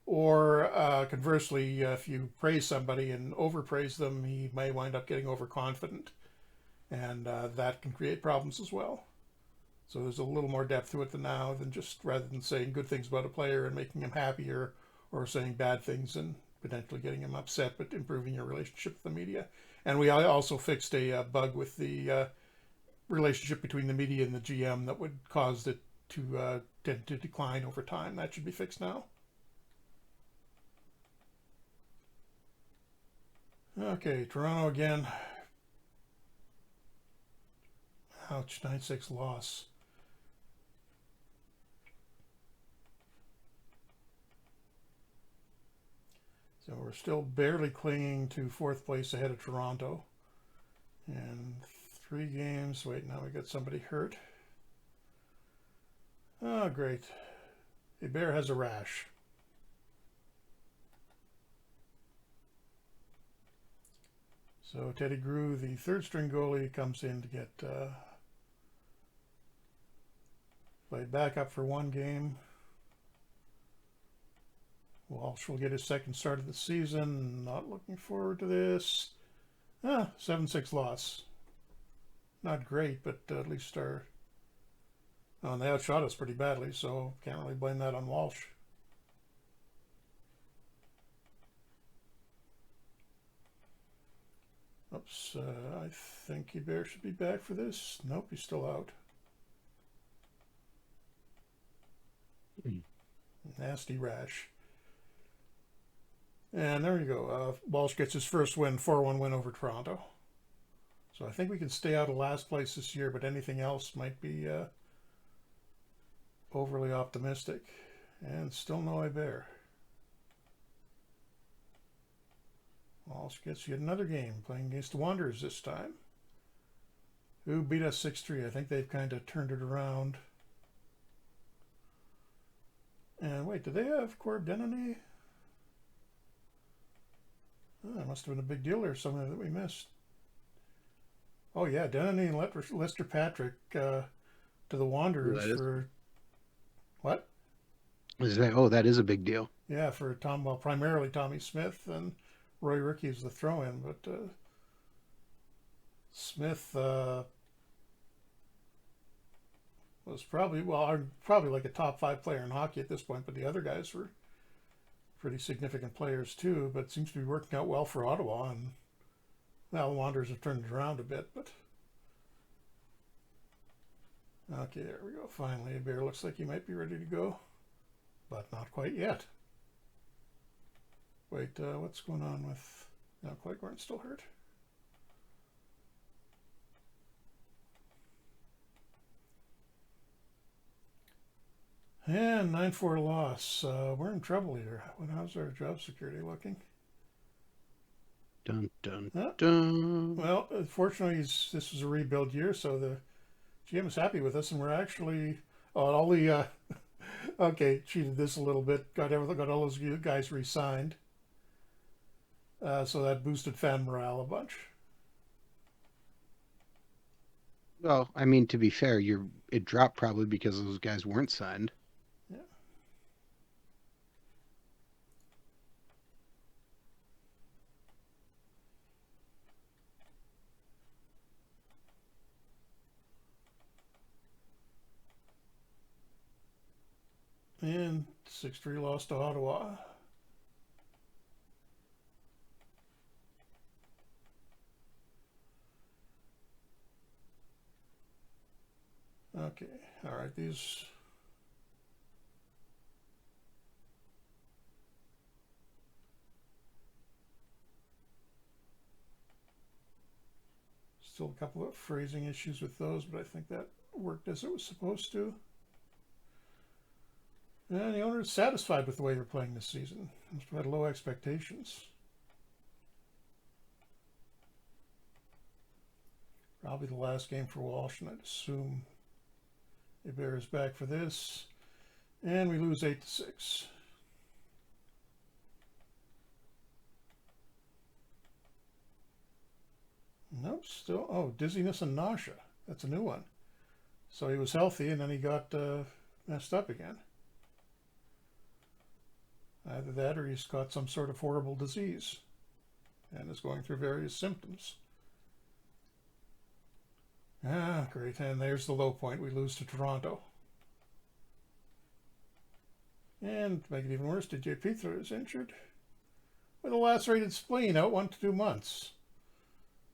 B: Or conversely, if you praise somebody and overpraise them, he may wind up getting overconfident, and that can create problems as well. So there's a little more depth to it than now than just rather than saying good things about a player and making him happier, or saying bad things and potentially getting him upset, but improving your relationship with the media. And we also fixed a bug with the relationship between the media and the GM that would cause it to tend to decline over time. That should be fixed now. Okay, Toronto again. Ouch, 9-6 loss. So we're still barely clinging to fourth place ahead of Toronto. And 3 games. Wait, now we got somebody hurt. Oh, great. A bear has a rash. So Teddy Grew, the third string goalie, comes in to get played back up for 1 game. Walsh will get his second start of the season. Not looking forward to this. 7-6 loss. Not great, but at least our... Oh, they outshot us pretty badly, so can't really blame that on Walsh. Oops, I think Hebert should be back for this. Nope, he's still out. Nasty rash. And there you go. Walsh gets his first win, 4-1 win over Toronto. So I think we can stay out of last place this year, but anything else might be overly optimistic. And still no Hebert. Walsh gets yet another game, playing against the Wanderers this time, who beat us 6-3. I think they've kind of turned it around. And wait, do they have Corb Denony? Oh, that must have been a big deal there, something that we missed. Oh yeah, Denony and Lester Patrick to the Wanderers for... What?
A: That is a big deal.
B: Yeah, for primarily Tommy Smith, and Roy Rickey is the throw-in, but Smith was probably like a top 5 player in hockey at this point, but the other guys were pretty significant players too. But it seems to be working out well for Ottawa, and now the Wanderers have turned it around a bit. But okay, there we go. Finally, Bear looks like he might be ready to go, but not quite yet. Wait, what's going on with... No, Clegorn's still hurt. And 9-4 loss. We're in trouble here. How's our job security looking?
A: Dun, dun, dun.
B: Well, fortunately, this was a rebuild year, so the GM is happy with us, and we're actually... all the... okay, cheated this a little bit. Got all those guys re-signed. So that boosted fan morale a bunch.
A: Well, I mean, to be fair, it dropped probably because those guys weren't signed.
B: Yeah. And 6-3 loss to Ottawa. Okay, all right, these... Still a couple of phrasing issues with those, but I think that worked as it was supposed to. And the owner is satisfied with the way we're playing this season. Must have had low expectations. Probably the last game for Walsh, and I'd assume Hebert is back for this. And we lose 8-6. Nope, still... Oh, dizziness and nausea. That's a new one. So he was healthy, and then he got messed up again. Either that or he's got some sort of horrible disease and is going through various symptoms. Ah, great. And there's the low point. We lose to Toronto. And to make it even worse, DJ Peter is injured with a lacerated spleen, out 1 to 2 months.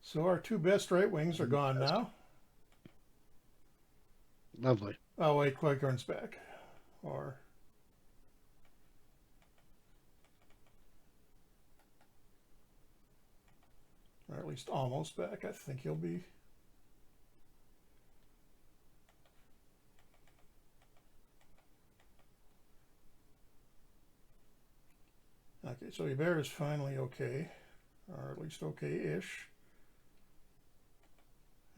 B: So our two best right wings are gone now.
A: Lovely.
B: Oh, wait, Cleghorn's back. Or at least almost back. I think he'll be. Okay, so Hebert is finally okay, or at least okay-ish.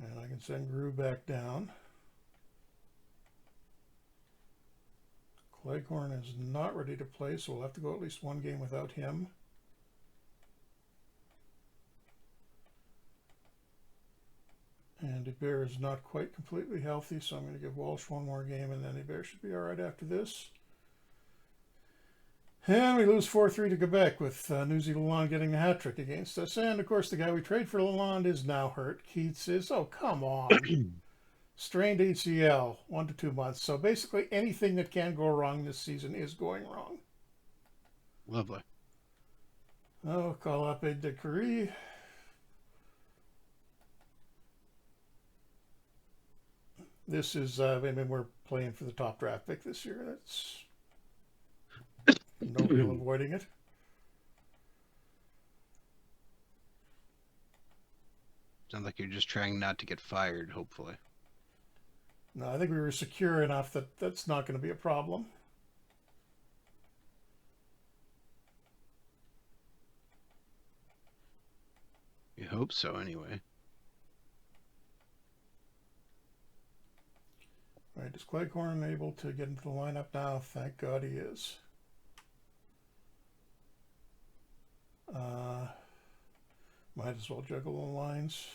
B: And I can send Gru back down. Cleghorn is not ready to play, so we'll have to go at least one game without him. And Hebert is not quite completely healthy, so I'm going to give Walsh one more game, and then Hebert should be all right after this. And we lose 4-3 to Quebec with Newsy Lalonde getting a hat trick against us. And, of course, the guy we trade for Lalonde is now hurt. Keats is, oh, come on. Strained ACL, 1 to 2 months. So basically anything that can go wrong this season is going wrong.
A: Lovely.
B: Oh, call up a decree. This is, I mean, we're playing for the top draft pick this year. That's no real avoiding it.
A: Sounds like you're just trying not to get fired, hopefully.
B: No, I think we were secure enough that that's not going to be a problem.
A: You hope so, anyway.
B: All right, is Cleghorn able to get into the lineup now? Thank God he is. Might as well juggle the lines.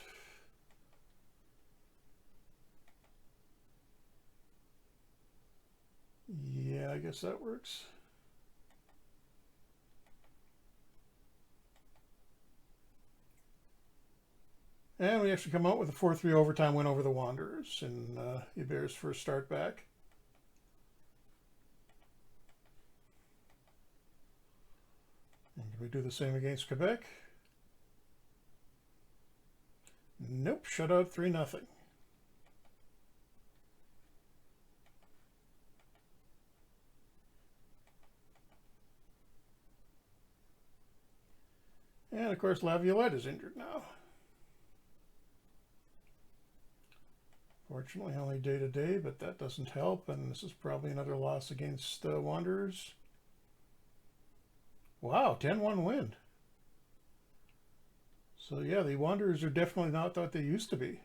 B: Yeah, I guess that works. And we actually come out with a 4-3 overtime win over the Wanderers in Hebert's first start back. And can we do the same against Quebec? Nope, shutout 3-0. And of course, Laviolette is injured now. Fortunately, only day to day, but that doesn't help. And this is probably another loss against the Wanderers. Wow, 10-1 win. So yeah, the Wanderers are definitely not what they used to be.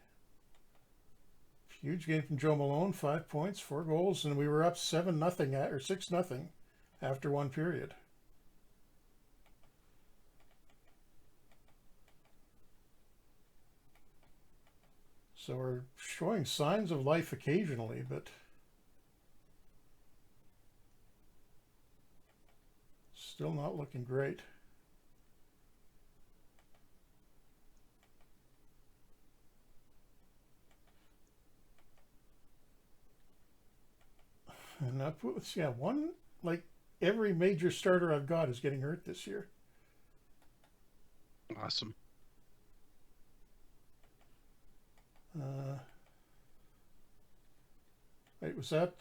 B: Huge game from Joe Malone, 5 points, 4 goals, and we were up 7-0 or 6-0 after one period. So we're showing signs of life occasionally, but still not looking great. And let's see, yeah, like every major starter I've got is getting hurt this year.
A: Awesome.
B: Wait, was that?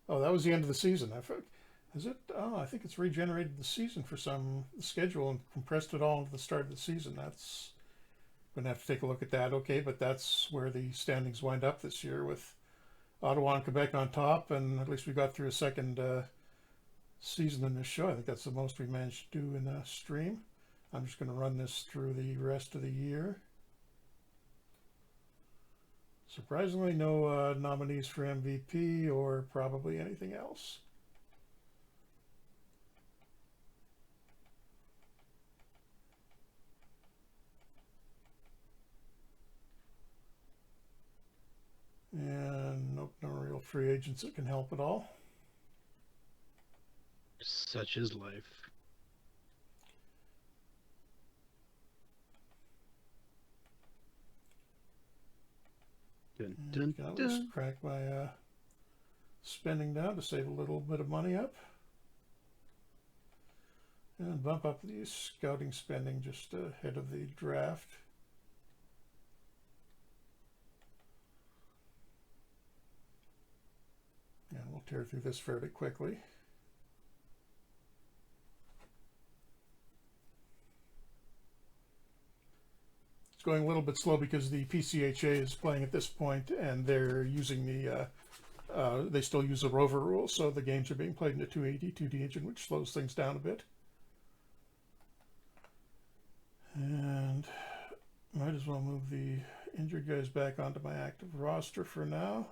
B: Oh, that was the end of the season. Is it? Oh, I think it's regenerated the season for some schedule and compressed it all into the start of the season. That's going to have to take a look at that. Okay, but that's where the standings wind up this year with Ottawa and Quebec on top, and at least we got through a second season in this show. I think that's the most we managed to do in a stream. I'm just going to run this through the rest of the year. Surprisingly, no nominees for MVP or probably anything else. And nope, no real free agents that can help at all.
A: Such is life. Dun,
B: And
A: dun,
B: you can always
A: dun.
B: crank my spending down to save a little bit of money up. And bump up the scouting spending just ahead of the draft. And we'll tear through this fairly quickly. It's going a little bit slow because the PCHA is playing at this point, and they're using they still use the rover rule, so the games are being played in the 280-2D engine, which slows things down a bit. And might as well move the injured guys back onto my active roster for now.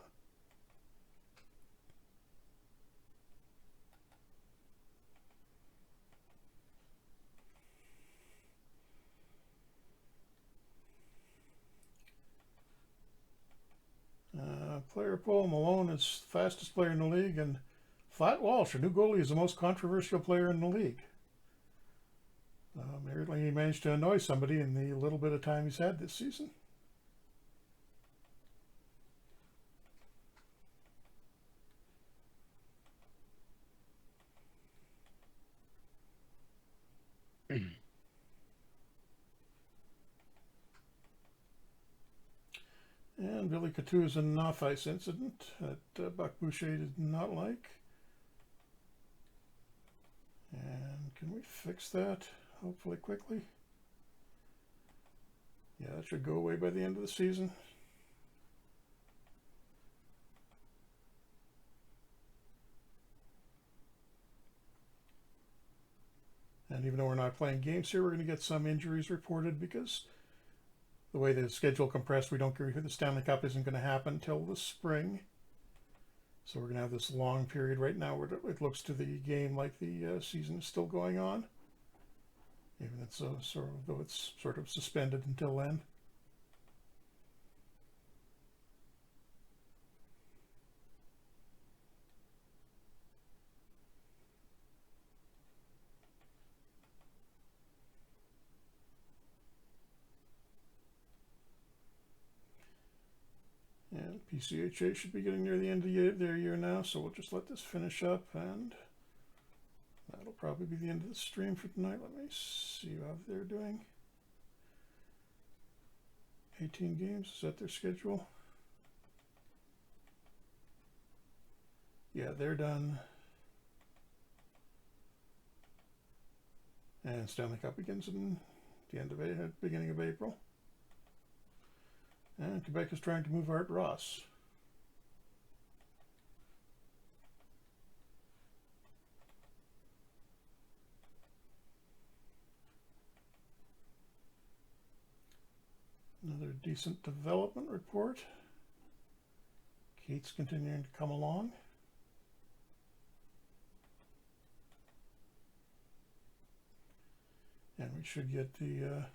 B: Player poll, Malone is the fastest player in the league, and Flat Walsh, a new goalie, is the most controversial player in the league. Apparently he managed to annoy somebody in the little bit of time he's had this season. And Billy Couture's an off-ice incident that Buck Boucher did not like. And can we fix that, hopefully quickly? Yeah, that should go away by the end of the season. And even though we're not playing games here, we're going to get some injuries reported because the way the schedule compressed, we don't agree the Stanley Cup isn't going to happen until the spring. So we're going to have this long period right now where it looks to the game like the season is still going on, even though it's sort of suspended until then. And PCHA should be getting near the end of their year now, so we'll just let this finish up, and that'll probably be the end of the stream for tonight. Let me see how they're doing. 18 games, is that their schedule? Yeah, they're done. And Stanley Cup begins in the beginning of April. And Quebec is trying to move Art Ross. Another decent development report. Kate's continuing to come along. And we should get the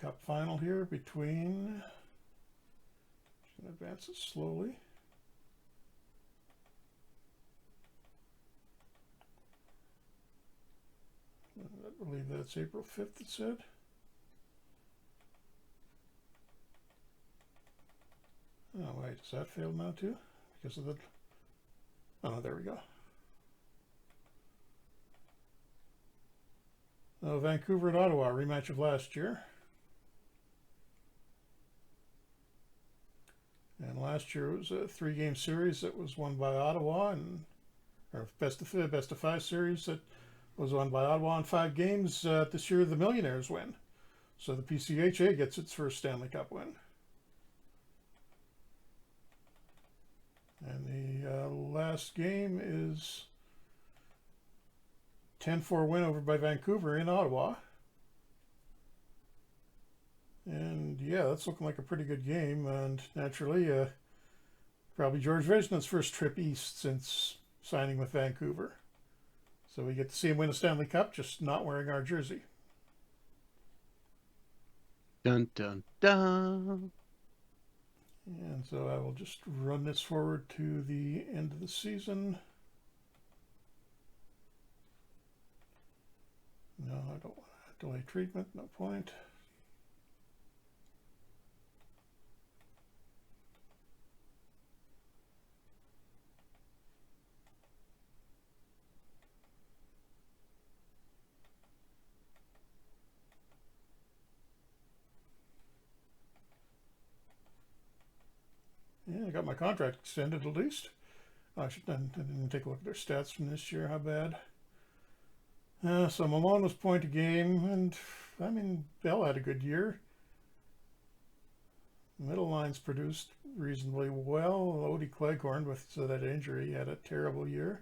B: Cup final here between, just going to advance it slowly. I believe that's April 5th, it said. Oh, wait, does that fail now too? Because of the, oh, there we go. Oh, Vancouver and Ottawa, rematch of last year. And last year it was a 3-game series that was won by Ottawa, and or best of 5 series that was won by Ottawa in 5 games. This year the Millionaires win, so the PCHA gets its first Stanley Cup win. And the last game is 10-4 win over by Vancouver in Ottawa. And yeah, that's looking like a pretty good game. And naturally, probably George Resnant's first trip east since signing with Vancouver. So we get to see him win a Stanley Cup, just not wearing our jersey.
A: Dun, dun, dun.
B: And so I will just run this forward to the end of the season. No, I don't want to delay treatment. No point. Yeah, I got my contract extended at least. I didn't take a look at their stats from this year. How bad? So Malone was point a game, and I mean Bell had a good year. Middle lines produced reasonably well. Odie Cleghorn, with that injury, had a terrible year.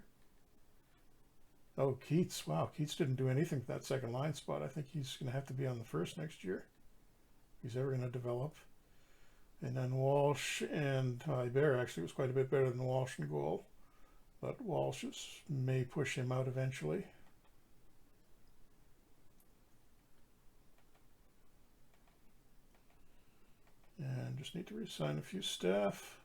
B: Oh, Keats. Wow, Keats didn't do anything with that second line spot. I think he's going to have to be on the first next year if he's ever going to develop. And then Walsh and Iber actually was quite a bit better than Walsh in goal. But Walsh may push him out eventually. And just need to reassign a few staff.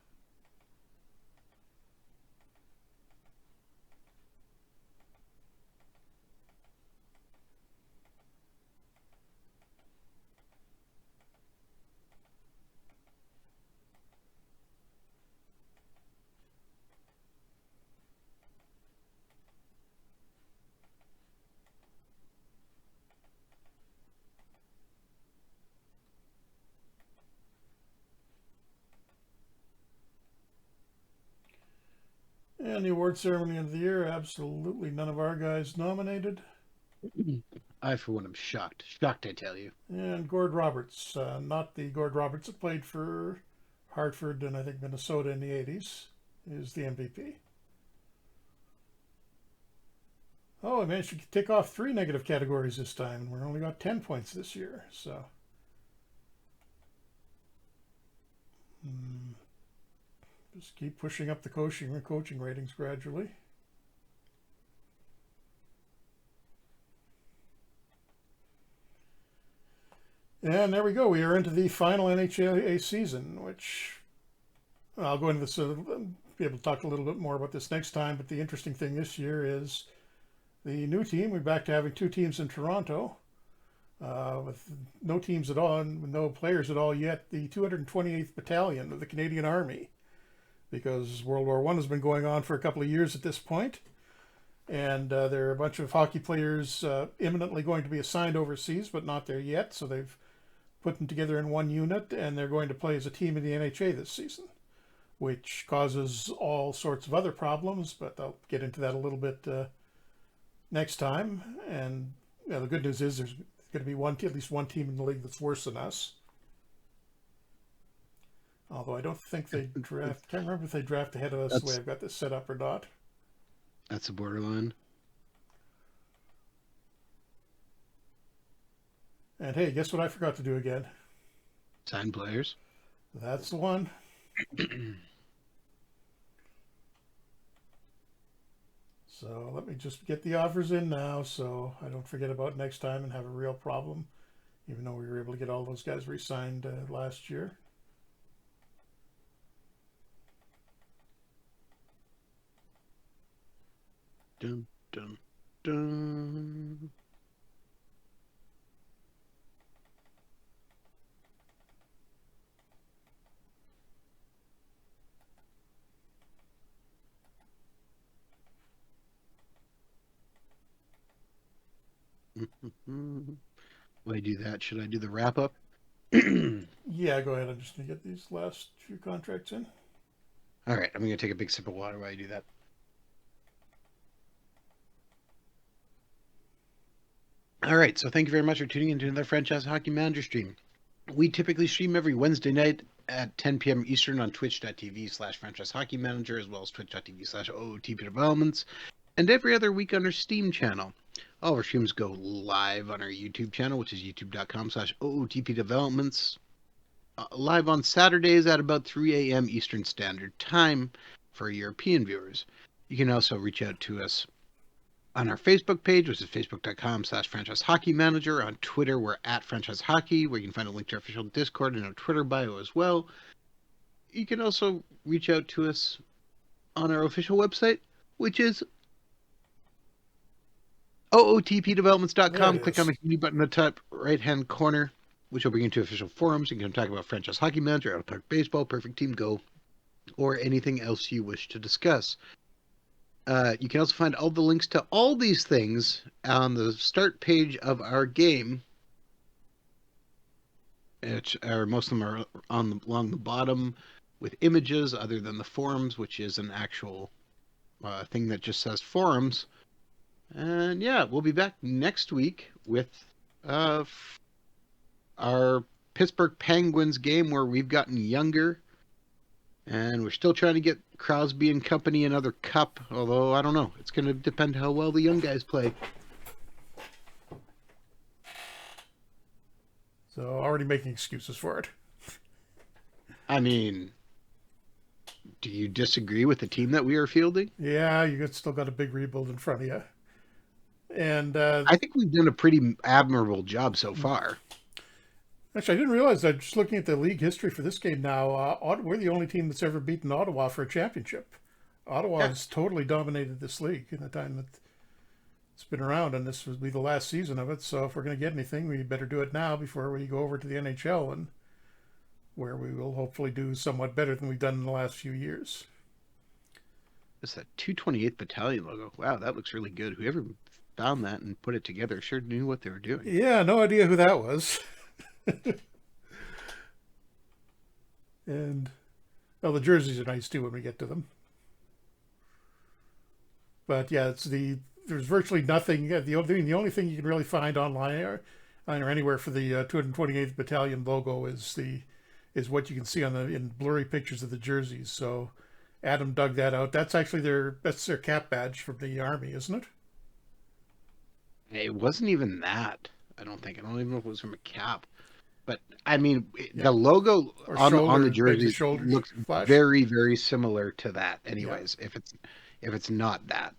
B: And the award ceremony of the year, absolutely none of our guys nominated.
A: I, for one, am shocked. Shocked, I tell you.
B: And Gord Roberts, not the Gord Roberts that played for Hartford and I think Minnesota in the 80s, is the MVP. Oh, I managed to tick off 3 negative categories this time, and we're only got 10 points this year. So, just keep pushing up the coaching ratings gradually. And there we go. We are into the final NHLA season, which I'll go into this, be able to talk a little bit more about this next time. But the interesting thing this year is the new team. We're back to having 2 teams in Toronto with no teams at all and no players at all yet. The 228th Battalion of the Canadian Army, because World War I has been going on for a couple of years at this point. And there are a bunch of hockey players imminently going to be assigned overseas, but not there yet. So they've put them together in one unit, and they're going to play as a team in the NHA this season, which causes all sorts of other problems, but I'll get into that a little bit next time. And the good news is there's going to be at least one team in the league that's worse than us. Although I don't think they draft. Can't remember if they draft ahead of us the way I've got this set up or not.
A: That's a borderline.
B: And hey, guess what I forgot to do again?
A: Sign players.
B: That's the one. So let me just get the offers in now so I don't forget about next time and have a real problem, even though we were able to get all those guys re-signed last year.
A: Dun, dun, dun. While I do that, should I do the wrap up?
B: Yeah, go ahead. I'm just going to get these last few contracts in.
A: All right, I'm going to take a big sip of water while I do that. All right, so thank you very much for tuning into another Franchise Hockey Manager stream. We typically stream every Wednesday night at 10 p.m. Eastern on twitch.tv/franchise hockey manager, as well as twitch.tv/OOTP developments, and every other week on our Steam channel. All of our streams go live on our YouTube channel, which is youtube.com/OOTP developments, live on Saturdays at about 3 a.m. Eastern Standard Time for European viewers. You can also reach out to us on our Facebook page, which is facebook.com/franchise hockey manager. On Twitter, we're at franchise hockey, where you can find a link to our official Discord and our Twitter bio as well. You can also reach out to us on our official website, which is
B: There it
A: ootpdevelopments.com. Click on
B: is.
A: the community button in the top right-hand corner, which will bring you to official forums. You can talk about franchise hockey manager, out of park baseball, perfect team go, or anything else you wish to discuss. You can also find all the links to all these things on the start page of our game. Most of them are along the bottom with images, other than the forums, which is an actual thing that just says forums. And yeah, we'll be back next week with our Pittsburgh Penguins game where we've gotten younger. And we're still trying to get Crosby and company another cup, although I don't know. It's going to depend how well the young guys play.
B: So already making excuses for it.
A: I mean, do you disagree with the team that we are fielding?
B: Yeah, still got a big rebuild in front of you. And
A: I think we've done a pretty admirable job so far.
B: actually, I didn't realize that just looking at the league history for this game now, we're the only team that's ever beaten Ottawa for a championship. Ottawa has totally dominated this league in the time that it's been around, and this will be the last season of it. So if we're going to get anything, we better do it now before we go over to the NHL, and where we will hopefully do somewhat better than we've done in the last few years.
A: It's that 228th Battalion logo. Wow, that looks really good. Whoever found that and put it together sure knew what they were doing.
B: Yeah, no idea who that was. And the jerseys are nice too when we get to them. But yeah, there's virtually nothing. The only thing you can really find online or anywhere for the 228th Battalion logo is what you can see in blurry pictures of the jerseys. So Adam dug that out. That's actually their cap badge from the Army, isn't it?
A: It wasn't even that. I don't even know if it was from a cap. But I mean, the logo on the jerseys looks
B: flash.
A: very, very similar to that. Anyways, if it's not that,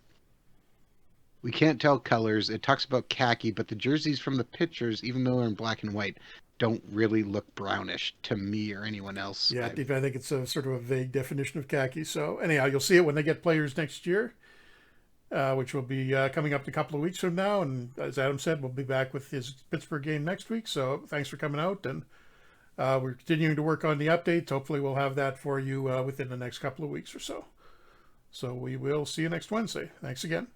A: we can't tell colors. It talks about khaki, but the jerseys from the pictures, even though they're in black and white, don't really look brownish to me or anyone else.
B: Yeah, I think it's a sort of a vague definition of khaki. So anyhow, you'll see it when they get players next year, which will be coming up in a couple of weeks from now. And as Adam said, we'll be back with his Pittsburgh game next week. So thanks for coming out, and we're continuing to work on the updates. Hopefully we'll have that for you within the next couple of weeks or so. So we will see you next Wednesday. Thanks again.